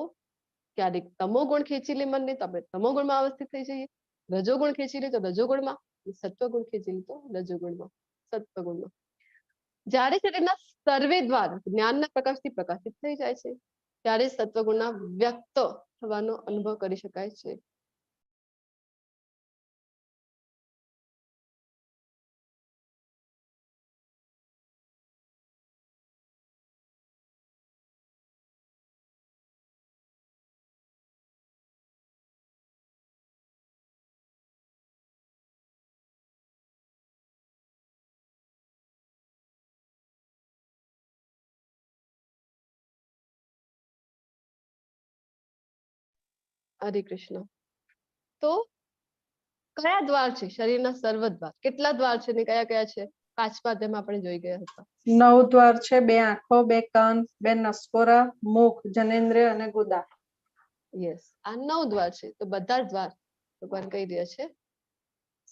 ક્યારેક તમો ગુણ ખેંચી લે મનને તો આપણે તમો ગુણમાં અવસ્થિત થઈ જઈએ, રજોગુણ ખેંચી લે તો રજોગુણમાં, સત્વગુણ ખેંચી લે તો રજોગુણમાં, સત્વગુણમાં. જ્યારે શરીરના સર્વે દ્વાર જ્ઞાનના પ્રકાશથી પ્રકાશિત થઈ જાય છે ત્યારે સત્વગુણના વ્યક્ત થવાનો અનુભવ કરી શકાય છે. હરે કૃષ્ણ. તો કયા દ્વાર છે શરીરના સર્વ દ્વાર? કેટલા દ્વાર છે ને કયા કયા છે? પાંચમા અધ્યાયમાં આપણે જોઈ ગયા હતા. 9 દ્વાર છે, 2 આંખો, 2 કાન, 2 નસકોરા, મુખ, જનેન્દ્રિય અને ગુદા. યસ, આ 9 દ્વાર છે. તો બધા જ દ્વાર ભગવાન કહી રહ્યા છે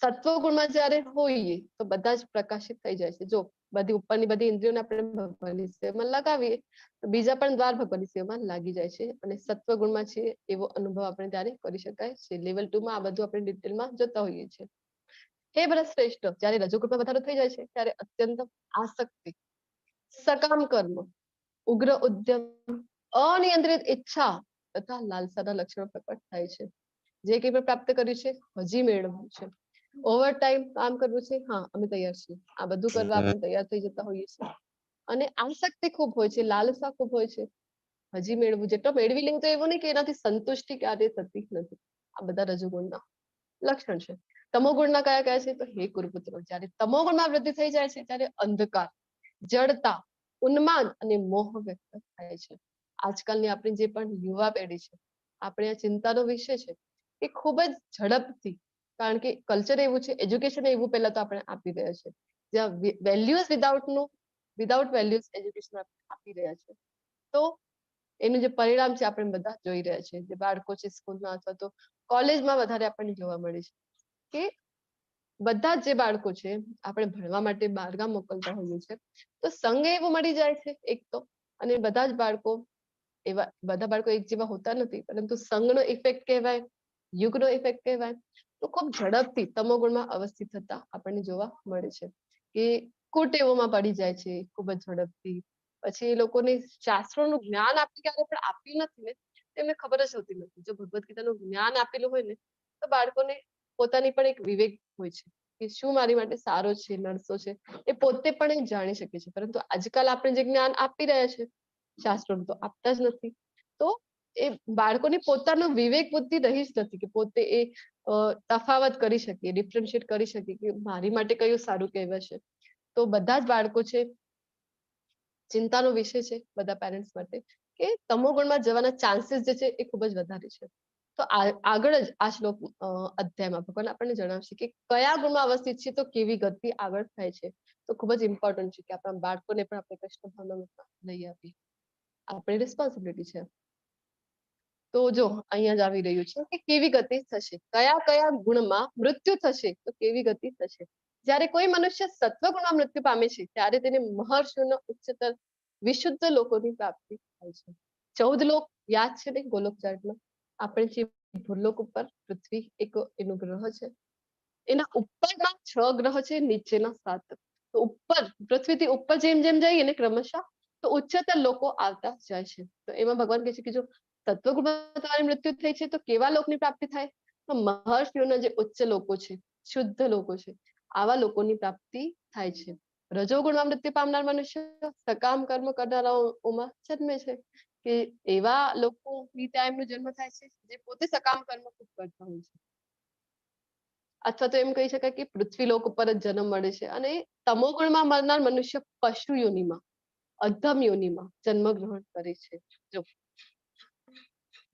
સત્વગુણમાં જ્યારે હોઈએ તો બધા જ પ્રકાશિત થઈ જાય છે. જો બધી ઉપરની બધી ઇન્દ્રિયોને આપણે ભગવાનની સેવામાં લગાવીએ તો બીજા પણ દ્વાર ભગવાનની સેવામાં લાગી જાય છે અને સત્વગુણમાં છે એવો અનુભવ આપણે ત્યારે કરી શકાય છે. લેવલ 2 માં આ બધું આપણે ડિટેલમાં જોતા હોઈએ છીએ. હે ભરત શ્રેષ્ઠ, જ્યારે રજોગુણમાં વધારો થઈ જાય છે ત્યારે અત્યંત આસક્તિ, સકામ કર્મ, ઉગ્ર ઉદ્યમ, અનિયંત્રિત ઈચ્છા તથા લાલસાના લક્ષણો પ્રકટ થાય છે. જે કંઈ પણ પ્રાપ્ત કર્યું છે હજી મેળવવું છે, ઓવર ટાઈમ કામ કરવું છે, હા અમે તૈયાર છીએ, આ બધું કરવા આપણે તૈયાર થઈ જતા હોઈએ છીએ. અને આસક્તિ ખૂબ હોય છે, લાલસા ખૂબ હોય છે, હજી મેળવવું, જેટલો મેળવી લેવું તો એવું નહીં કે એનાથી સંતુષ્ટિ ક્યારે થતી નથી. આ બધા રજોગુણના લક્ષણ છે. તમોગુણના કયા કયા છે? તો હે કુરુપુત્રો, જ્યારે તમોગુણમાં વૃદ્ધિ થઈ જાય છે ત્યારે અંધકાર, જડતા, ઉન્માદ અને મોહ વ્યક્ત થાય છે. આજકાલની આપણી જે પણ યુવા પેઢી છે, આપણે આ ચિંતાનો વિષય છે એ ખૂબ જ ઝડપથી, કારણ કે કલ્ચર એવું છે, એજ્યુકેશન એવું પહેલા તો આપણે આપી રહ્યા છે, જ્યાં વેલ્યુઝ વિધાઉટ વેલ્યુઝ એજ્યુકેશન આપી રહ્યા છે. તો એનું જે પરિણામ છે આપણે બધા જોઈ રહ્યા છે. જે બાળકો છે સ્કૂલમાં અથવા તો કોલેજમાં વધારે આપણને જોવા મળે છે કે બધા જ જે બાળકો છે આપણે ભણવા માટે બહારગામ મોકલતા હોઈએ છીએ તો સંઘ એવું મળી જાય છે એક તો, અને બધા જ બાળકો એવા, બધા બાળકો એક જેવા હોતા નથી, પરંતુ સંઘનો ઇફેક્ટ કહેવાય, યુગનો ઇફેક્ટ કહેવાય. તો ખૂબ ઝડપથી તમોગુણમાં અવસ્થિત થતા આપણને જોવા મળે છે કે કુટેવોમાં પડી જાય છે ખૂબ જ ઝડપથી. પછી એ લોકોને શાસ્ત્રોનું જ્ઞાન આપણે ક્યારે પણ આપ્યું નથી ને તેમને ખબર જ હોતી નથી. જો ભગવદ્ ગીતાનું જ્ઞાન આપેલું હોય ને તો બાળકોને પોતાની પણ એક વિવેક હોય છે કે શું મારી માટે સારો છે, નરસો છે, એ પોતે પણ એ જાણી શકે છે. પરંતુ આજકાલ આપણે જે જ્ઞાન આપી રહ્યા છે શાસ્ત્રોનું તો આપતા જ નથી. તો એ બાળકોની પોતાનો વિવેક બુદ્ધિ રહી જ નથી કે પોતે એ તફાવત કરી શકે, ડિફરન્શિએટ કરી શકે કે મારી માટે કયું સારું કહેવાશે. તો બધા જ બાળકો છે, ચિંતાનો વિષય છે બધા પેરેન્ટ્સ માટે કે તમોગુણમાં જવાના ચાન્સીસ જે છે એ ખૂબ જ વધારે છે. તો આગળ જ આ શ્લોક અધ્યાયમાં ભગવાન આપણને જણાવશે કે કયા ગુણમાં અવસ્થિત છે તો કેવી ગતિ આગળ થાય છે. તો ખૂબ જ ઇમ્પોર્ટન્ટ છે કે આપણા બાળકોને પણ આપણે કૃષ્ણ ભાવનામાં લઈ આપીએ, આપણી રિસ્પોન્સિબિલિટી છે. તો જો અહીંયા જ આવી રહ્યું છે કે કેવી ગતિ થશે, કયા કયા ગુણમાં મૃત્યુ થશે તો કેવી ગતિ થશે. જ્યારે કોઈ મનુષ્ય સત્વગુણમાં મૃત્યુ પામે છે ત્યારે તેને મહર્ષિઓના ઉચ્ચતર વિશુદ્ધ લોકોની પ્રાપ્તિ થાય છે. 14 લોક યાદ છે ને ગોલોક ચાર્ટમાં? આપણે જે ભૂલોક ઉપર પૃથ્વી એક એનું ગ્રહ છે, એના ઉપરના 6 ગ્રહ છે, નીચેના 7. તો ઉપર પૃથ્વીથી ઉપર જેમ જેમ જઈએ ને ક્રમશઃ તો ઉચ્ચતર લોકો આવતા જાય છે. તો એમાં ભગવાન કહે છે કે જો સત્વગુણમાં તમારી મૃત્યુ થઈ છે તો કેવા લોકની પ્રાપ્તિ થાય? તો મહર્ષિઓના જે ઉચ્ચ લોકો છે, શુદ્ધ લોકો છે, આવા લોકોની પ્રાપ્તિ થાય છે. રજોગુણમાં મૃત્યુ પામનાર મનુષ્ય સકામ કર્મ કરનારાઓમાં જન્મે છે કે એવા લોકોની ત્યાં એમનો જન્મ થાય છે જે પોતે સકામ કર્મ ખૂબ કરતા હોય છે. અથવા તો એમ કહી શકાય કે પૃથ્વીલોક ઉપર જ જન્મ મળે છે. અને તમોગુણમાં મરનાર મનુષ્ય પશુ યોનિમાં, અધમ યોનિમાં જન્મ ગ્રહણ કરે છે. જો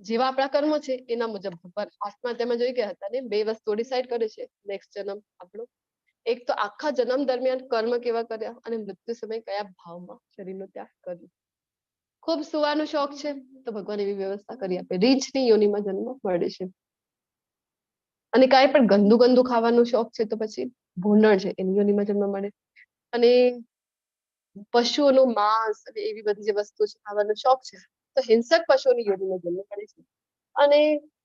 જેવા આપણા કર્મો છે એના મુજબ ભગવાન આત્મહત્યામાં જોઈ ગયા હતા ને, 2 વસ્તુ ડિસાઈડ કરે છે નેક્સ્ટ જન્મ આપણો. એક તો આખા જન્મ દરમિયાન કર્મ કેવા કર્યા અને મૃત્યુ સમયે કયા ભાવમાં શરીરનો ત્યાગ કર્યો. ખૂબ સુવાનો શોખ છે તો ભગવાન એવી વ્યવસ્થા કરી આપે, રીંછની યોનિમાં જન્મ મળે છે. અને કાંઈ પણ ગંદુ ગંદુ ખાવાનો શોખ છે તો પછી ભૂંડણ છે એની યોનિમાં જન્મ મળે. અને પશુઓનું માંસ અને એવી બધી જે વસ્તુ છે ખાવાનો શોખ છે તો હિંસક પશુઓની યોનિમાં જન્મ મળે છે. અને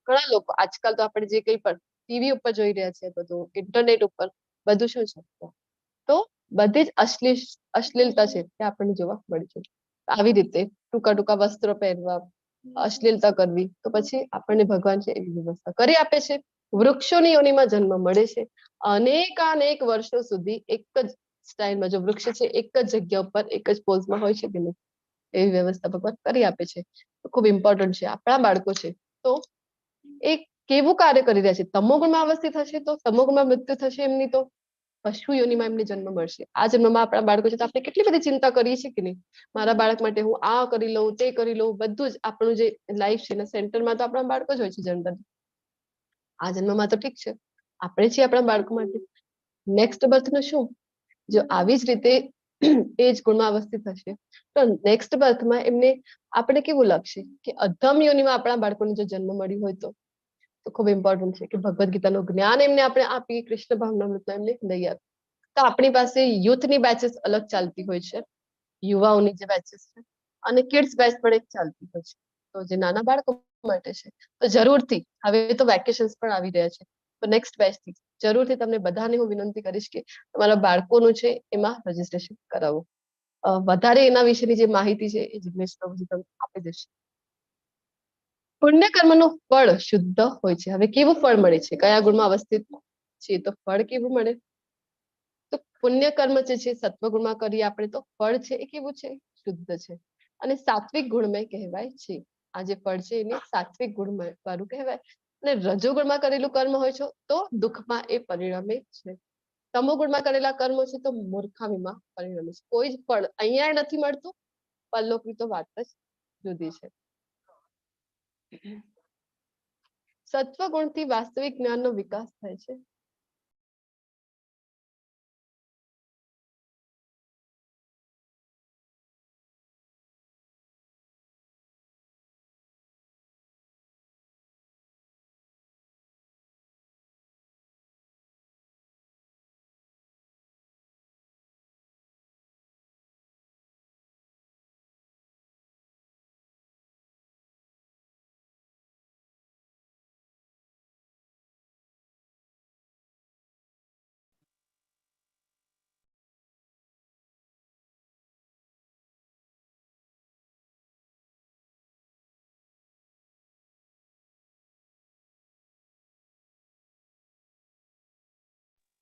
ઘણા લોકો આજકાલ તો આપણે જે કંઈ પણ ટીવી ઉપર જોઈ રહ્યા છે, બધું ઇન્ટરનેટ ઉપર બધું શું છે તો બધી જ અશ્લીલતા છે તે આપણને જોવા મળે છે. આવી રીતે ટૂંકા ટૂંકા વસ્ત્રો પહેરવા, અશ્લીલતા કરવી, તો પછી આપણને ભગવાન છે એવી વ્યવસ્થા કરી આપે છે. વૃક્ષોની યોનિમાં જન્મ મળે છે. અનેક વર્ષો સુધી એક જ સ્ટાઇલમાં, જો વૃક્ષ છે એક જ જગ્યા ઉપર એક જ પોઝમાં હોય છે કે નહીં, એવી વ્યવસ્થા ભગવાન કરી આપે છે. ખૂબ ઇમ્પોર્ટન્ટ છે. આપણા બાળકો છે તો એ કેવું કાર્ય કરી રહ્યા છે, તમોગુણમાં અવસ્થિત હશે તો તમોગુણમાં મૃત્યુ થશે એમની, તો પશુ યોનિમાં એમને જન્મ મળશે. આ જન્મમાં આપણા બાળકો છે તો આપણે કેટલી બધી ચિંતા કરીએ છીએ કે નહીં, મારા બાળક માટે હું આ કરી લઉં, તે કરી લઉં, બધું જ આપણું જે લાઈફ છે એના સેન્ટરમાં તો આપણા બાળકો જ હોય છે જનરલી. આ જન્મમાં તો ઠીક છે, આપણે છીએ આપણા બાળકો માટે. નેક્સ્ટ બર્થ નું શું? જો આવી જ રીતે એ જ ગુણમાં અવસ્થિત હશે તો નેક્સ્ટ બર્થમાં એમને આપણે કેવું લાગશે કે અધમ યોનિમાં આપણા બાળકોને જો જન્મ મળ્યો હોય તો ખૂબ ઇમ્પોર્ટન્ટ છે કે ભગવદ્ ગીતાનું જ્ઞાન એમને આપણે આપી, કૃષ્ણ ભાવનામૃતમાં એમને લઈ આપી. તો આપણી પાસે યુથની બેચેસ અલગ ચાલતી હોય છે, યુવાઓની જે બેચેસ છે, અને કિડ્સ બેચ પણ એક ચાલતી હોય છે. તો જે નાના બાળકો માટે છે તો જરૂરથી, હવે તો વેકેશન્સ પણ આવી રહ્યા છે તો નેક્સ્ટ બેચથી જરૂરથી તમને બધાને હું વિનંતી કરીશ કે તમારા બાળકોનું છે એમાં રજીસ્ટ્રેશન કરાવો. વધારે એના વિશેની જે માહિતી છે એ જિગ્નેશ પ્રભુજી તમને આપી દેશે. પુણ્ય કર્મનું ફળ શુદ્ધ હોય છે. હવે કેવું ફળ મળે છે, કયા ગુણમાં અવસ્થિત છે તો ફળ કેવું મળે? તો પુણ્ય કર્મ જે છે સત્વગુણમાં કરીએ આપણે તો ફળ છે એ કેવું છે? શુદ્ધ છે અને સાત્વિક ગુણમય કહેવાય છે. આ જે ફળ છે એને સાત્વિક ગુણમય વાળું કહેવાય. અને રજોગુણમાં કરેલું કર્મ હોય છે તો દુઃખમાં એ પરિણમે છે. તમોગુણમાં કરેલા કર્મો છે તો મૂર્ખામીમાં પરિણમે છે. કોઈ જ ફળ અહીંયા નથી મળતું, પરલોકની તો વાત જ જુદી છે. સત્વગુણથી વાસ્તવિક જ્ઞાનનો વિકાસ થાય છે.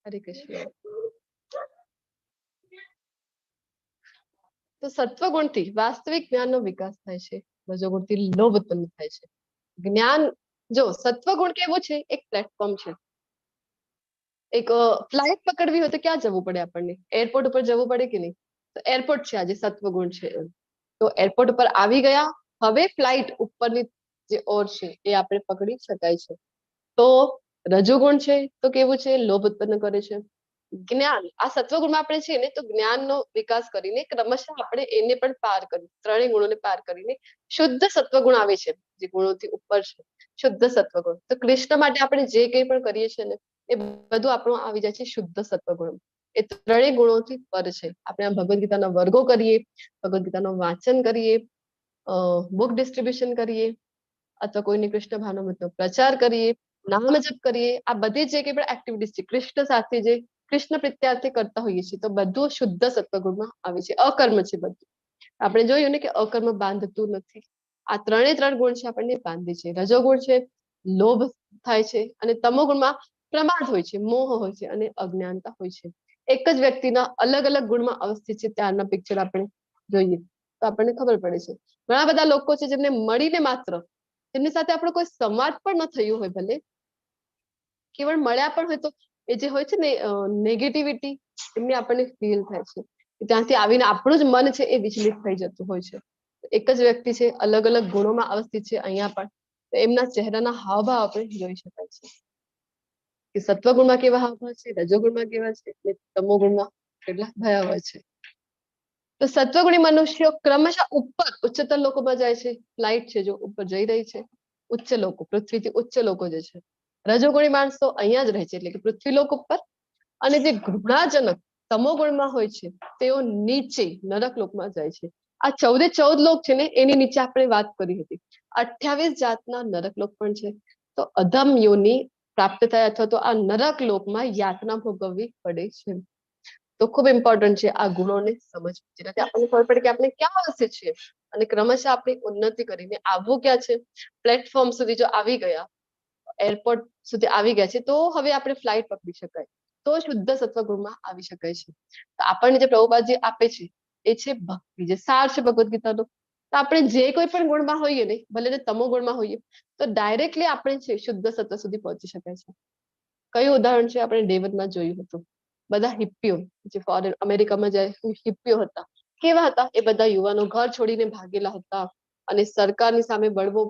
હરે કૃષ્ણ. તો સત્વગુણથી વાસ્તવિક જ્ઞાનનો વિકાસ થાય છે, રજોગુણથી લોભ ઉત્પન્ન થાય છે. જ્ઞાન, જો સત્વગુણ કેવું છે, એક પ્લેટફોર્મ છે. એક ફ્લાઇટ પકડવી હોય તો ક્યાં જવું પડે આપણને? એરપોર્ટ ઉપર જવું પડે કે નહીં? તો એરપોર્ટ છે આજે સત્વગુણ છે. તો એરપોર્ટ ઉપર આવી ગયા, હવે ફ્લાઇટ ઉપરની જે ઓર છે એ આપણે પકડી શકાય છે. તો રજોગુણ છે તો કેવું છે? લોભ ઉત્પન્ન કરે છે. જ્ઞાન, આ સત્વગુણમાં આપણે છે ને તો જ્ઞાનનો વિકાસ કરીને ક્રમશઃ આપણે એને પણ પાર કરી, ત્રણેય ગુણોને પાર કરીને શુદ્ધ સત્વગુણ આવે છે, જે ગુણોથી ઉપર છે, શુદ્ધ સત્વગુણ. તો કૃષ્ણ માટે આપણે જે કંઈ પણ કરીએ છીએ ને એ બધું આપણું આવી જાય છે શુદ્ધ સત્વગુણ. એ ત્રણેય ગુણોથી પર છે. આપણે આ ભગવદ્ ગીતાના વર્ગો કરીએ, ભગવદ્ ગીતાનું વાંચન કરીએ, બુક ડિસ્ટ્રીબ્યુશન કરીએ, અથવા કોઈને કૃષ્ણ ભાવનામૃતનો પ્રચાર કરીએ, નામ જપ કરીએ, આ બધી જે કંઈ પણ એક્ટિવિટીઝ છે કૃષ્ણ સાથે જે કૃષ્ણ પ્રત્યાર્થી કરતા હોઈએ છીએ તો બધું શુદ્ધ સત્વગુણમાં આવે છે. અકર્મ છે બધું. આપણે જોયું ને કે અકર્મ બાંધતું નથી. આ ત્રણ ગુણ છે આપણને બાંધે છે. રજોગુણ છે લોભ થાય છે, અને તમોગુણમાં પ્રમાદ હોય છે, મોહ હોય છે અને અજ્ઞાનતા હોય છે. એક જ વ્યક્તિના અલગ અલગ ગુણમાં અવસ્થિત છે ત્યારના પિક્ચર આપણે જોઈએ તો આપણને ખબર પડે છે. ઘણા બધા લોકો છે જેમને મળીને માત્ર, જેમની સાથે આપણો કોઈ સંવાદ પણ ન થયો હોય, ભલે કેવળ મળ્યા પણ હોય તો એ જે હોય છે ને નેગેટિવિટી એમની આપણને ફીલ થાય છે. ત્યાંથી આવીને આપણું જ મન છે એ વિચલિત થઈ જતું હોય છે. એક જ વ્યક્તિ છે, અલગ અલગ ગુણોમાં અવસ્થિત છે અહીંયા પણ, તો એમના ચહેરાના હાવભાવ આપણે જોઈ શકાય છે કે સત્વગુણમાં કેવા હાવભાવ છે, રજોગુણમાં કેવા છે, અને તમોગુણમાં કેટલા ભયાવહ છે. તો સત્વગુણી મનુષ્યો ક્રમશઃ ઉપર ઉચ્ચતર લોકોમાં જાય છે. ફ્લાઇટ છે જો ઉપર જઈ રહી છે, ઉચ્ચ લોકો, પૃથ્વીથી ઉચ્ચ લોકો જે છે. રજોગુણી માણસો અહીંયા જ રહે છે, એટલે કે પૃથ્વી લોક ઉપર. અને જે ઘૃણાજનક તમોગુણમાં હોય છે તેઓ નીચે નરક લોકમાં જાય છે. આ 14 લોક છે ને એની નીચે આપણે વાત કરી હતી. 28 જાતના નરક લોક પણ છે. તો અધમ યોની પ્રાપ્ત થાય અથવા તો આ નરક લોકમાં યાતના ભોગવવી પડે છે. તો ખૂબ ઇમ્પોર્ટન્ટ છે આ ગુણોને સમજવું, જેનાથી આપણને ખબર પડે કે આપણે ક્યાં અવસ્થિત છીએ અને ક્રમશઃ આપણી ઉન્નતિ કરીને આવવું ક્યાં છે. પ્લેટફોર્મ સુધી જો આવી ગયા, એરપોર્ટ સુધી આવી ગયા છે, તો હવે આપણે ફ્લાઇટ પકડી શકાય, તો શુદ્ધ સત્વગુણમાં આવી શકાય છે. તો આપણને જે પ્રભુપાદજી આપે છે એ છે ભક્તિ, જે સાર છે ભગવદ્ ગીતાનો. તો આપણે જે કોઈ પણ ગુણમાં હોઈએ ને, ભલે ને તમો ગુણમાં હોઈએ, તો ડાયરેક્ટલી આપણે છે શુદ્ધ સત્વ સુધી પહોંચી શકાય છે. કયું ઉદાહરણ છે આપણે ડેવનમાં જોયું હતું. બધા હિપ્પીઓ જે ફોરેન અમેરિકામાં જાય હિપ્પીઓ હતા, કેવા હતા એ બધા યુવાનો? ઘર છોડીને ભાગેલા હતા અને સરકારની સામે બળવો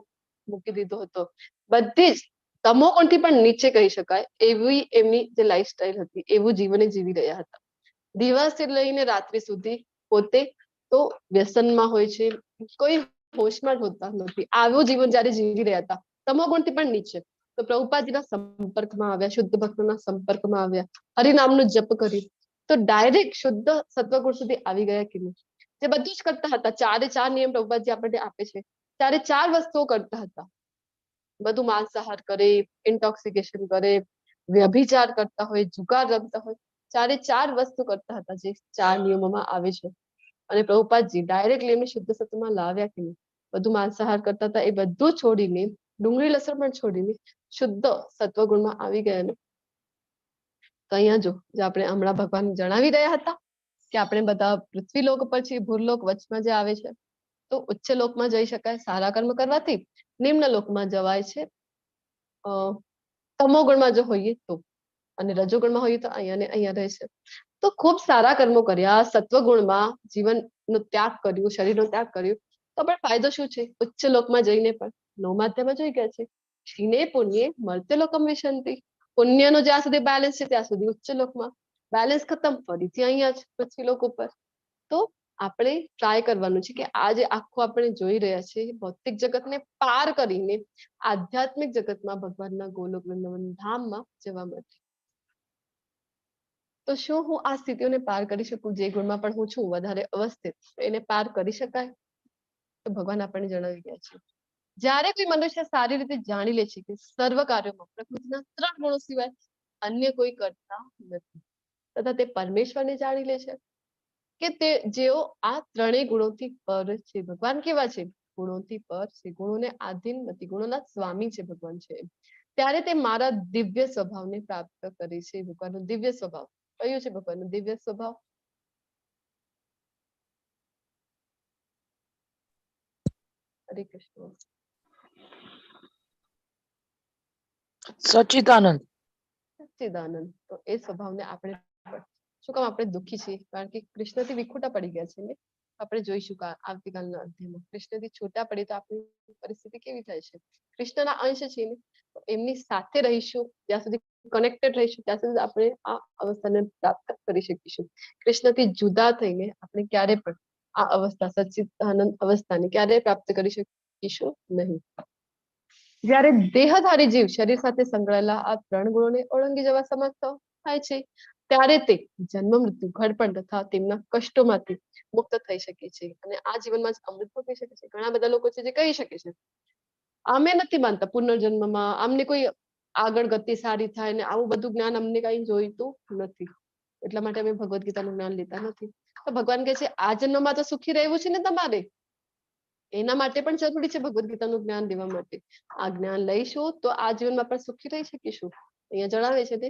મૂકી દીધો હતો. બધી જ તમોગુણથી પણ નીચે કહી શકાય એવી એમની જે લાઈફસ્ટાઈલ હતી, એવું જીવન જીવી રહ્યા હતા. દિવસથી લઈને રાત્રિ સુધી પોતે તો વ્યસનમાં હોય છે, કોઈ હોશમાં જ હોતા નથી. આવું જીવન જયારે જીવી રહ્યા હતા, તમોગુણથી પણ નીચે, તો પ્રભુપાદજીના સંપર્કમાં આવ્યા, શુદ્ધ ભક્તોના સંપર્કમાં આવ્યા, હરિનામનું જપ કર્યું, તો ડાયરેક્ટ શુદ્ધ સત્વગુણ સુધી આવી ગયા કે નહીં? જે બધું જ કરતા હતા, 4 નિયમ પ્રભુપાદજી આપણને આપે છે, 4 વસ્તુઓ કરતા હતા. બધું માંસાહાર કરે, ઇન્ટોક્સિકેશન કરે, વ્યભિચાર કરતા હોય, જુગાર રમતા હોય, 4 વસ્તુ કરતા હતા જે 4 નિયમોમાં આવે છે. અને પ્રભુપાદજી ડાયરેક્ટલી એમને શુદ્ધ સત્વમાં લાવ્યા કે નહીં? બધું માંસાહાર કરતા હતા, એ બધું છોડીને, ડુંગળી લસણ પણ છોડીને શુદ્ધ સત્વગુણમાં આવી ગયા ને. તો અહીંયા જો જે આપણે હમણાં ભગવાન જણાવી રહ્યા હતા કે આપણે બધા પૃથ્વી લોક પર છીએ, ભૂરલોક વચમાં જે આવે છે, તો ઉચ્ચ લોકમાં જઈ શકાય સારા કર્મ કરવાથી, નિમ્ન લોકમાં જવાય છે તમોગુણમાં જો હોઈએ તો, અને રજોગુણમાં હોઈએ તો અહીંયા ને અહીંયા રહે છે. તો ખૂબ સારા કર્મો કર્યા, સત્વગુણમાં જીવનનો ત્યાગ કર્યો, શરીરનો ત્યાગ કર્યો, તો પણ ફાયદો શું છે? ઉચ્ચ લોકમાં જઈને પણ નવમાધ્યમાં જોઈ ગયા છે, ક્ષીણે પુણ્યે મર્ત્ય લોકમ વિશંતિ. પુણ્યનો જ્યાં સુધી બેલેન્સ છે ત્યાં સુધી ઉચ્ચ લોકમાં, બેલેન્સ ખતમ ફરીથી અહીંયા જ પૃથ્વી લોક ઉપર. તો આપણે ટ્રાય કરવાનું છે કે આ જે આખું આપણે જોઈ રહ્યા છે ભૌતિક જગતને પાર કરીને આધ્યાત્મિક જગતમાં ભગવાનના ગોલોક વૃંદાવન ધામમાં જવા માટે. તો શું હું આ સ્થિતિઓને પાર કરી શકું? જે ગુણમાં પણ હું છું વધારે અવસ્થિત, એને પાર કરી શકાય? તો ભગવાન આપણને જણાવી ગયા છે. જ્યારે કોઈ મનુષ્ય સારી રીતે જાણી લે છે કે સર્વ કાર્યોમાં પ્રકૃતિના 3 ગુણો સિવાય અન્ય કોઈ કરતા નથી, તથા તે પરમેશ્વરને જાણી લે છે કે તે જેઓ આ 3 ગુણોથી પર છે. ભગવાન કેવા છે? ગુણોથી પર છે, ગુણોને આધીન નથી, ગુણોના સ્વામી છે ભગવાન છે. ત્યારે તે મારા દિવ્ય સ્વભાવને પ્રાપ્ત કરે છે. ભગવાનનો દિવ્ય સ્વભાવ કયું છે? ભગવાનનો દિવ્ય સ્વભાવ હરે કૃષ્ણ સચ્ચિદાનંદ. સચ્ચિદાનંદ. તો એ સ્વભાવને આપણે શું કામ આપણે દુઃખી છીએ? કારણ કે કૃષ્ણથી વિખૂટા પડી ગયા છે ને. આપણે જોઈશું કે આવતીકાલના અધ્યાયમાં કૃષ્ણથી છૂટા પડે તો આપણી પરિસ્થિતિ કેવી થાય છે. કૃષ્ણના અંશ છે ને, એમની સાથે રહીશું, જ્યાં સુધી કનેક્ટેડ રહીશું ત્યાં સુધી આપણે આ અવસ્થાને પ્રાપ્ત કરી શકીશું. કૃષ્ણથી જુદા થઈને આપણે ક્યારે પણ આ અવસ્થા, સચ્ચિદાનંદ અવસ્થાને ક્યારે પ્રાપ્ત કરી શકીશું નહીં. જ્યારે દેહધારી જીવ શરીર સાથે સંકળાયેલા આ 3 ગુણોને ઓળંગી જવા સમર્થ થાય છે, ત્યારે તે જન્મ મૃત્યુ, ઘડપણ તથા તેમના કષ્ટોમાંથી મુક્ત થઈ શકે છે અને આ જીવનમાં જ અમૃત ભોગવી શકે છે. ઘણા બધા લોકો છે જે કહી શકે છે અમે નથી માનતા પુનર્જન્મમાં, અમને કોઈ આગળ ગતિ સારી થાય ને આવું બધું જ્ઞાન અમને કઈ જોઈતું નથી, એટલા માટે અમે ભગવદ્ ગીતાનું જ્ઞાન લેતા નથી. તો ભગવાન કહે છે આ જન્મમાં તો સુખી રહેવું છે ને તમારે, એના માટે પણ જરૂરી છે ભગવદ્ ગીતાનું જ્ઞાન લેવા માટે. આ જ્ઞાન લઈશું તો આ જીવનમાં પણ સુખી રહી શકીશું. અહીંયા જણાવે છે તે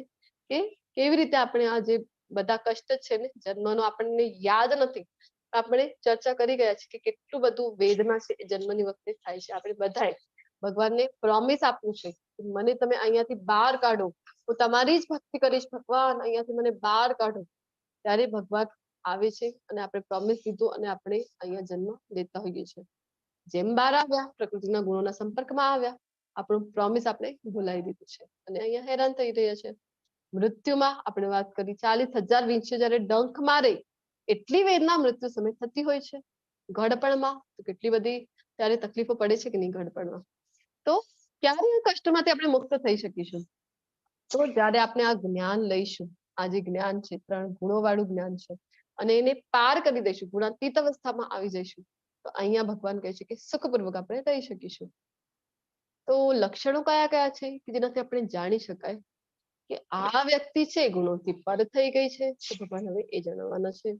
કે કેવી રીતે આપણે આ જે બધા કષ્ટ છે ને જન્મનો આપણને યાદ નથી, આપણે ચર્ચા કરી ગયા છે કે કેટલું બધું વેદના છે એ જન્મની વખતે થાય છે. આપણે બધાએ ભગવાનને પ્રોમિસ આપવું છે કે મને તમે અહીંયાથી બહાર કાઢો હું તમારી જ ભક્તિ કરીશ ભગવાન, અહીંયાથી મને બહાર કાઢો, ત્યારે ભગવાન આવે છે અને આપણે પ્રોમિસ લીધું અને આપણે અહીંયા જન્મ લેતા હોઈએ છીએ. જેમ બહાર આવ્યા, પ્રકૃતિના ગુણોના સંપર્કમાં આવ્યા, આપણું પ્રોમિસ આપણે ભૂલાવી દીધું છે અને અહીંયા હેરાન થઈ રહ્યા છે. મૃત્યુમાં આપણે વાત કરી 40,000 વીંછીઓ જ્યારે ડંખ મારે એટલી વેદના મૃત્યુ સમય થતી હોય છે. ઘડપણમાં તો કેટલી બધી ત્યારે તકલીફો પડે છે કે નહીં ઘડપણમાં. તો ક્યારે આ કષ્ટમાંથી આપણે મુક્ત થઈ શકીશું? તો જ્યારે આપણે આ જ્ઞાન લઈશું, આ જે જ્ઞાન છે 3 ગુણો વાળું જ્ઞાન છે, અને એને પાર કરી દઈશું, ગુણાતીત અવસ્થામાં આવી જઈશું, તો અહીંયા ભગવાન કહે છે કે સુખપૂર્વક આપણે રહી શકીશું. તો લક્ષણો કયા કયા છે કે જેનાથી આપણે જાણી શકાય કે આ વ્યક્તિ છે ગુણોથી પર થઈ ગઈ છે? તો ભગવાન હવે એ જણાવવાના છે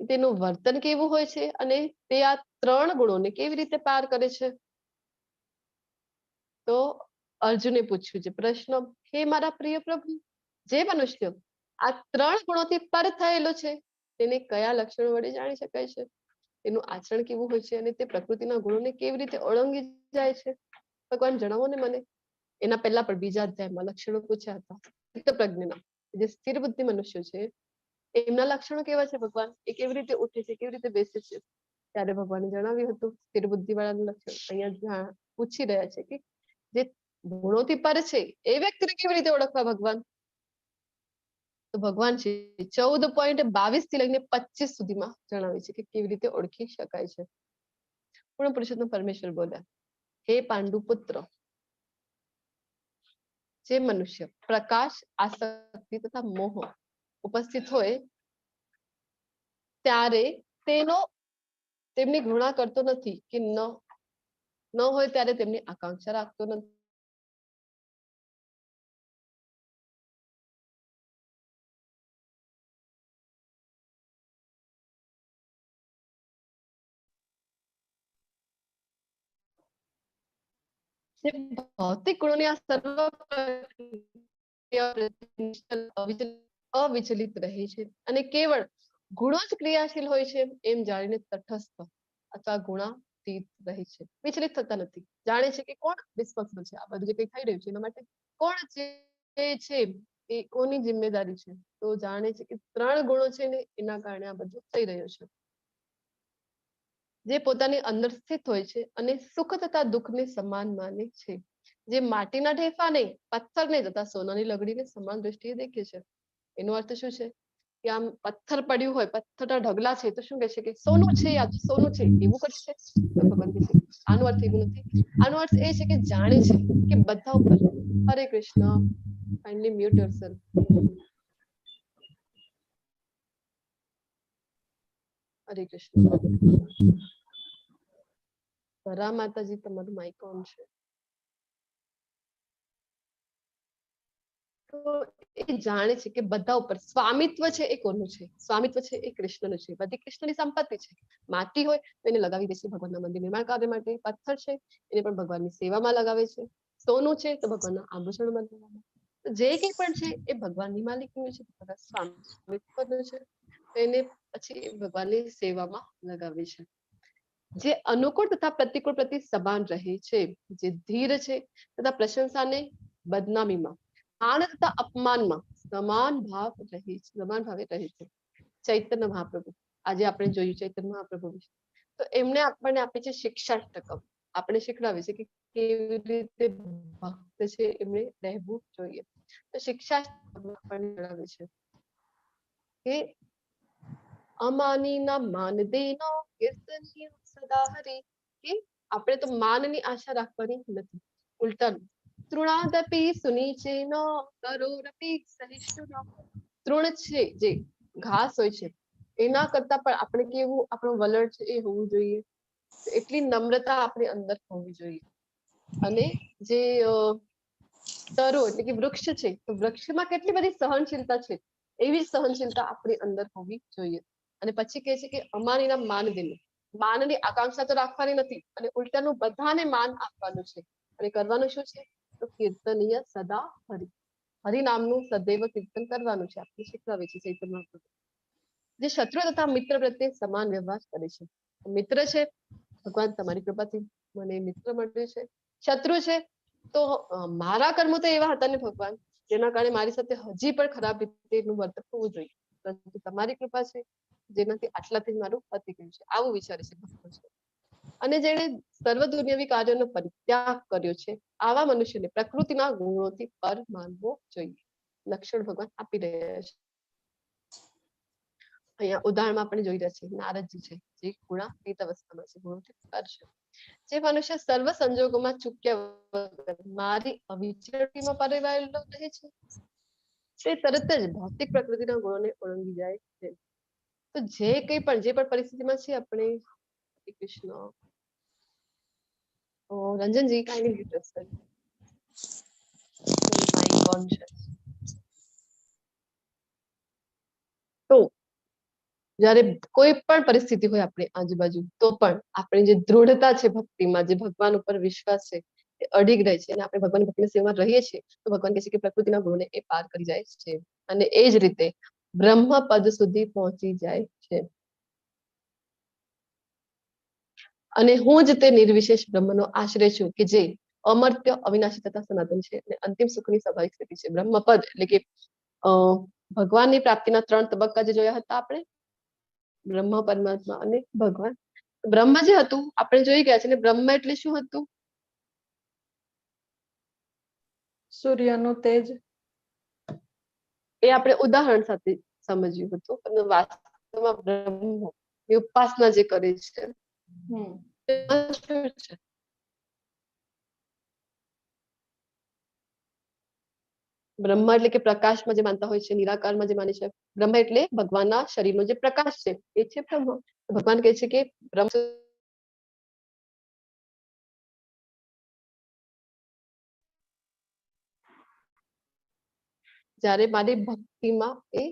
કે તેનું વર્તન કેવું હોય છે અને તે આ 3 ગુણોને કેવી રીતે પાર કરે છે. તો અર્જુને પૂછ્યું છે પ્રશ્ન, હે મારા પ્રિય પ્રભુ, જે મનુષ્ય આ 3 ગુણોથી પર થયેલો છે તેને કયા લક્ષણો વડે જાણી શકાય છે? તેનું આચરણ કેવું હોય છે અને તે પ્રકૃતિના ગુણોને કેવી રીતે ઓળંગી જાય છે? ભગવાન જણાવો ને મને. એના પહેલા પણ બીજા અધ્યાયમાં લક્ષણો પૂછ્યા હતા ચિત્તપ્રજ્ઞના. જે સ્થિર બુદ્ધિ મનુષ્યો છે એમના લક્ષણો કેવા છે ભગવાન? એ કેવી રીતે ઉઠે છે, કેવી રીતે બેસે છે? ત્યારે ભગવાને જણાવ્યું હતું સ્થિર બુદ્ધિ વાળાનું લક્ષણ. અહીંયા પૂછી રહ્યા છે કે જે ગુણોથી પર છે એ વ્યક્તિને કેવી રીતે ઓળખવા ભગવાન? તો ભગવાન છે 14.22 થી લઈને 25 સુધીમાં જણાવે છે કે કેવી રીતે ઓળખી શકાય છે. પૂર્ણ પુરુષોત્તમ પરમેશ્વર બોલ્યા, હે પાંડુ પુત્ર, જે મનુષ્ય પ્રકાશ, આસક્તિ તથા મોહ ઉપસ્થિત હોય ત્યારે તેમની ઘૃણા કરતો નથી કે ન હોય ત્યારે તેમની આકાંક્ષા રાખતો નથી. જે ભૌતિક ગુણોની આ સર્વ અવિચલિત રહે છે અને કેવળ ગુણો જ ક્રિયાશીલ હોય છે એમ જાણીને તટસ્થ અથવા ગુણાતીત રહે છે. વિચલિત થતા નથી. જાણે છે કે કોણ રિસ્પોન્સિબલ છે, આ બધું જે કંઈ થઈ રહ્યું છે એના માટે કોણ જે છે એ કોની જિમ્મેદારી છે? તો જાણે છે કે 3 ગુણો છે ને એના કારણે આ બધું થઈ રહ્યું છે. જે પોતાની અંદર સ્થિત હોય છે અને સુખ તથા દુઃખને સમાન માને છે. જે માટીના ઢેફા નહીં, પથ્થરને તથા સોનાની લગડીને સમાન દ્રષ્ટિએ દેખે છે. એનો અર્થ શું છે કે આમ પથ્થર પડ્યું હોય, પથ્થરના ઢગલા છે તો શું કહે છે કે સોનું છે, આ તો સોનું છે એવું કરશે? તો ભગવાન કહે છે આનો અર્થ એવું નથી. આનો અર્થ એ છે કે જાણે છે કે બધા ઉપર. હરે કૃષ્ણ. Kindly mute yourself. હરે કૃષ્ણ. ધરા માતાજી, તમારું માઇક ઓન છે. તો એ જાણે છે કે બધા ઉપર સ્વામિત્વ છે એ કોનું છે? સ્વામિત્વ છે એ કૃષ્ણનું છે. બધી કૃષ્ણની સંપત્તિ છે. માટી હોય તો એને લગાવી દેશે ભગવાનના મંદિર નિર્માણ કાર્ય માટે. પથ્થર છે એને પણ ભગવાનની સેવામાં લગાવે છે. સોનું છે તો ભગવાનના આભૂષણ બનાવવામાં. જે કંઈ પણ છે એ ભગવાનની માલિકીનું છે, સ્વામિત્વનું છે. એને પછી ભગવાનની સેવામાં લગાવે છે. જે અનુકૂળ તથા પ્રતિકૂળ પ્રતિ સમાન રહે છે, જે ધીર છે તથા પ્રશંસાને બદનામીમાં, માન તથા અપમાનમાં સમાન ભાવે રહે છે. ચૈતન્ય મહાપ્રભુ, આજે આપણે જોયું ચૈતન્ય મહાપ્રભુ વિશે, તો એમને આપણને આપે છે શિક્ષાષ્ટકમ. આપણે શીખવાડે છે કે કેવી રીતે ભક્ત છે એમને રહેવું જોઈએ. તો શિક્ષાષ્ટકમ આપણને જણાવે છે કે અમાની ના માન દેનો કીર્તનીય સદા હરી, કે આપણે તો માનની આશા રાખવાની નથી, ઉલટાનું તૃણાદપી સુનીચેન કરોરપી સહિષ્ણુઃ. તૃણ છે જે ઘાસ હોય છે એના કરતા પણ આપણે કેવું આપણું વલણ છે એ હોવું જોઈએ. એટલી નમ્રતા આપણી અંદર હોવી જોઈએ. અને જે તરો એટલે કે વૃક્ષ છે તો વૃક્ષમાં કેટલી બધી સહનશીલતા છે, એવી સહનશીલતા આપણી અંદર હોવી જોઈએ. અને પછી કહે છે કે અમારીના માન દેનું, માનની આકાંક્ષા તો રાખવાની નથી અને ઉલટાનું બધાને માન આપવાનું છે. અને કરવાનું શું છે? તો કીર્તનીય સદા હરિ, હરિનામનું સદૈવ કીર્તન કરવાનું છે. આપણે શીખવાવે છે ચૈતન્ય મહાપ્રભુ. જે શત્રુ તથા મિત્ર પ્રત્યે સમાન વ્યવહાર કરે છે. મિત્ર છે, ભગવાન તમારી કૃપાથી મને મિત્ર મળ્યો છે. શત્રુ છે તો મારા કર્મો તો એવા હતા ને ભગવાન જેના કારણે મારી સાથે હજી પણ ખરાબ રીતે એનું વર્તન થવું જોઈએ, પરંતુ તમારી કૃપા છે જેનાથી આટલાથી જ મારું પતી ગયું છે, આવું વિચારે છે ભગવાન છે. અને જેણે સર્વ દુનિયાવી કાર્યોનો પરિત્યાગ કર્યો છે, આવા મનુષ્યને પ્રકૃતિના ગુણોથી પર માનવો જોઈએ. લક્ષણ ભગવાન આપી રહ્યા છે. અહીંયા ઉદાહરણમાં આપણે જોઈ રહ્યા છીએ નારદજી છે, જે ગુણાતીત અવસ્થામાં છે, ગુણોથી પર છે. જે મનુષ્ય સર્વ સંજોગોમાં ચૂક્યા વગર મારી અવિચળતામાં પરિવારેલો રહે છે, તે તરત જ ભૌતિક પ્રકૃતિના ગુણોને ઓળંગી જાય છે. તો જે પણ પરિસ્થિતિમાં છે આપણે, શ્રી કૃષ્ણ. રંજનજી કાઇન્ડલી ડિટેલ્સ તો જ્યારે કોઈ પણ પરિસ્થિતિ હોય આપણી આજુબાજુ, તો પણ આપણી જે દૃઢતા છે ભક્તિમાં, જે ભગવાન ઉપર વિશ્વાસ છે, એ અડીગ રહે છે અને આપણે ભગવાન ભક્તિની સેવામાં રહીએ છીએ, તો ભગવાન કહે છે કે પ્રકૃતિના ગુણોને એ પાર કરી જાય છે અને એ જ રીતે બ્રહ્મ પદ સુધી પહોંચી જાય છે. અને હું જ તે નિર્વિશેષ બ્રહ્મનો આશ્રય છું કે જે અમર્ત્ય, અવિનાશી તથા સનાતન છે અને અંતિમ સુખની સ્વાભાવિક સ્થિતિ છે. બ્રહ્મપદ એટલે કે ભગવાનની પ્રાપ્તિના 3 તબક્કા જે જોયા હતા આપણે, બ્રહ્મ, પરમાત્મા અને ભગવાન. બ્રહ્મ જે હતું આપણે જોઈ ગયા છે ને, બ્રહ્મ એટલે શું હતું? સૂર્યનું તેજ. એ આપણે ઉદાહરણ સાથે સમજ્યું હતું, અને વાસ્તવમાં બ્રહ્મ એ ઉપાસના જે કરે છે બ્રહ્મ એટલે કે પ્રકાશમાં જે માનતા હોય છે, નિરાકારમાં જે માને છે. બ્રહ્મ એટલે ભગવાનના શરીરનો જે પ્રકાશ છે એ છે બ્રહ્મ. ભગવાન કહે છે કે બ્રહ્મ જ્યારે મારી ભક્તિમાં એ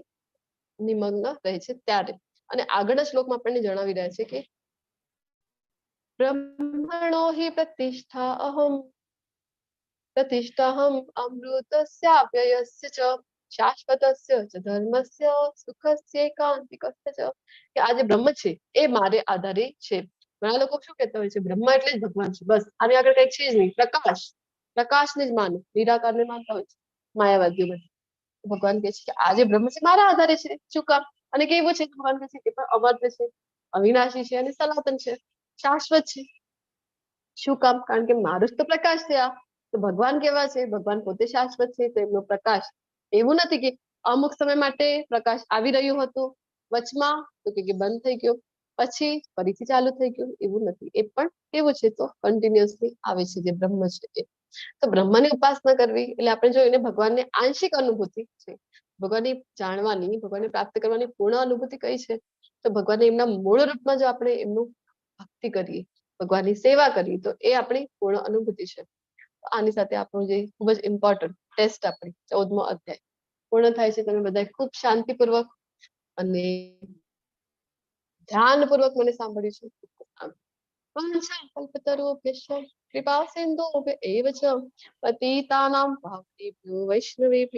નિમગ્ન રહે છે ત્યારે. અને આગળના શ્લોકમાં આપણને જણાવી રહ્યા છે કે બ્રહ્મણો હિ પ્રતિષ્ઠા અહમ પ્રતિષ્ઠાહમ અમૃતસ્યાવ્યયસ્ય ચ શાશ્વતસ્ય ચ ધર્મસ્ય સુખસ્ય એકાંતિકસ્ય ચ. કે આ જે બ્રહ્મ છે એ મારે આધારે છે. ઘણા લોકો શું કહેતા હોય છે, બ્રહ્મ એટલે જ ભગવાન છે, બસ આની આગળ કઈ છે જ નહીં, પ્રકાશ. પ્રકાશને જ માનો, નિરાકારને માનતા હોય છે માયાવાદીઓ બધા. ભગવાન કહે છે કે આ જે બ્રહ્મ છે મારા આધારે છે. શું કામ? અને કેવું છે? ભગવાન કહે છે કે પણ અમર્ત્ય છે, અવિનાશી છે અને સનાતન છે, શાશ્વત છે. શું કામ? કારણ કે મારું જ તો પ્રકાશ છે આ. તો ભગવાન કેવા છે? ભગવાન પોતે શાશ્વત છે, તો એમનો પ્રકાશ એવું નથી કે અમુક સમય માટે પ્રકાશ આવી રહ્યું હતું, વચમાં તો કે બંધ થઈ ગયો, પછી ફરીથી ચાલુ થઈ ગયું, એવું નથી. એ પણ કેવું છે? તો કન્ટિન્યુઅસલી આવે છે, જે બ્રહ્મ છે એ. તો બ્રહ્મની ઉપાસના કરવી એટલે આપણે જો એને ભગવાનને આંશિક અનુભૂતિ છે, ભગવાનની જાણવાની, ભગવાનને પ્રાપ્ત કરવાની પૂર્ણ અનુભૂતિ કઈ છે? તો ભગવાનને એમના મૂળ રૂપમાં જો આપણે એમનું ભક્તિ કરીએ, ભગવાનની સેવા કરીએ, તો એ આપણી પૂર્ણ અનુભૂતિ છે. આની સાથે આપણું જે ખૂબ જ ઇમ્પોર્ટન્ટ ટેસ્ટ આપણે 14મો અધ્યાય પૂર્ણ થાય છે. તમે બધા ખૂબ શાંતિપૂર્વક અને ધ્યાનપૂર્વક મને સાંભળ્યું છે. કૃપા સિંધુ એવ ચ પતિતાનાં પાવનેભ્યો વૈષ્ણવેભ્યો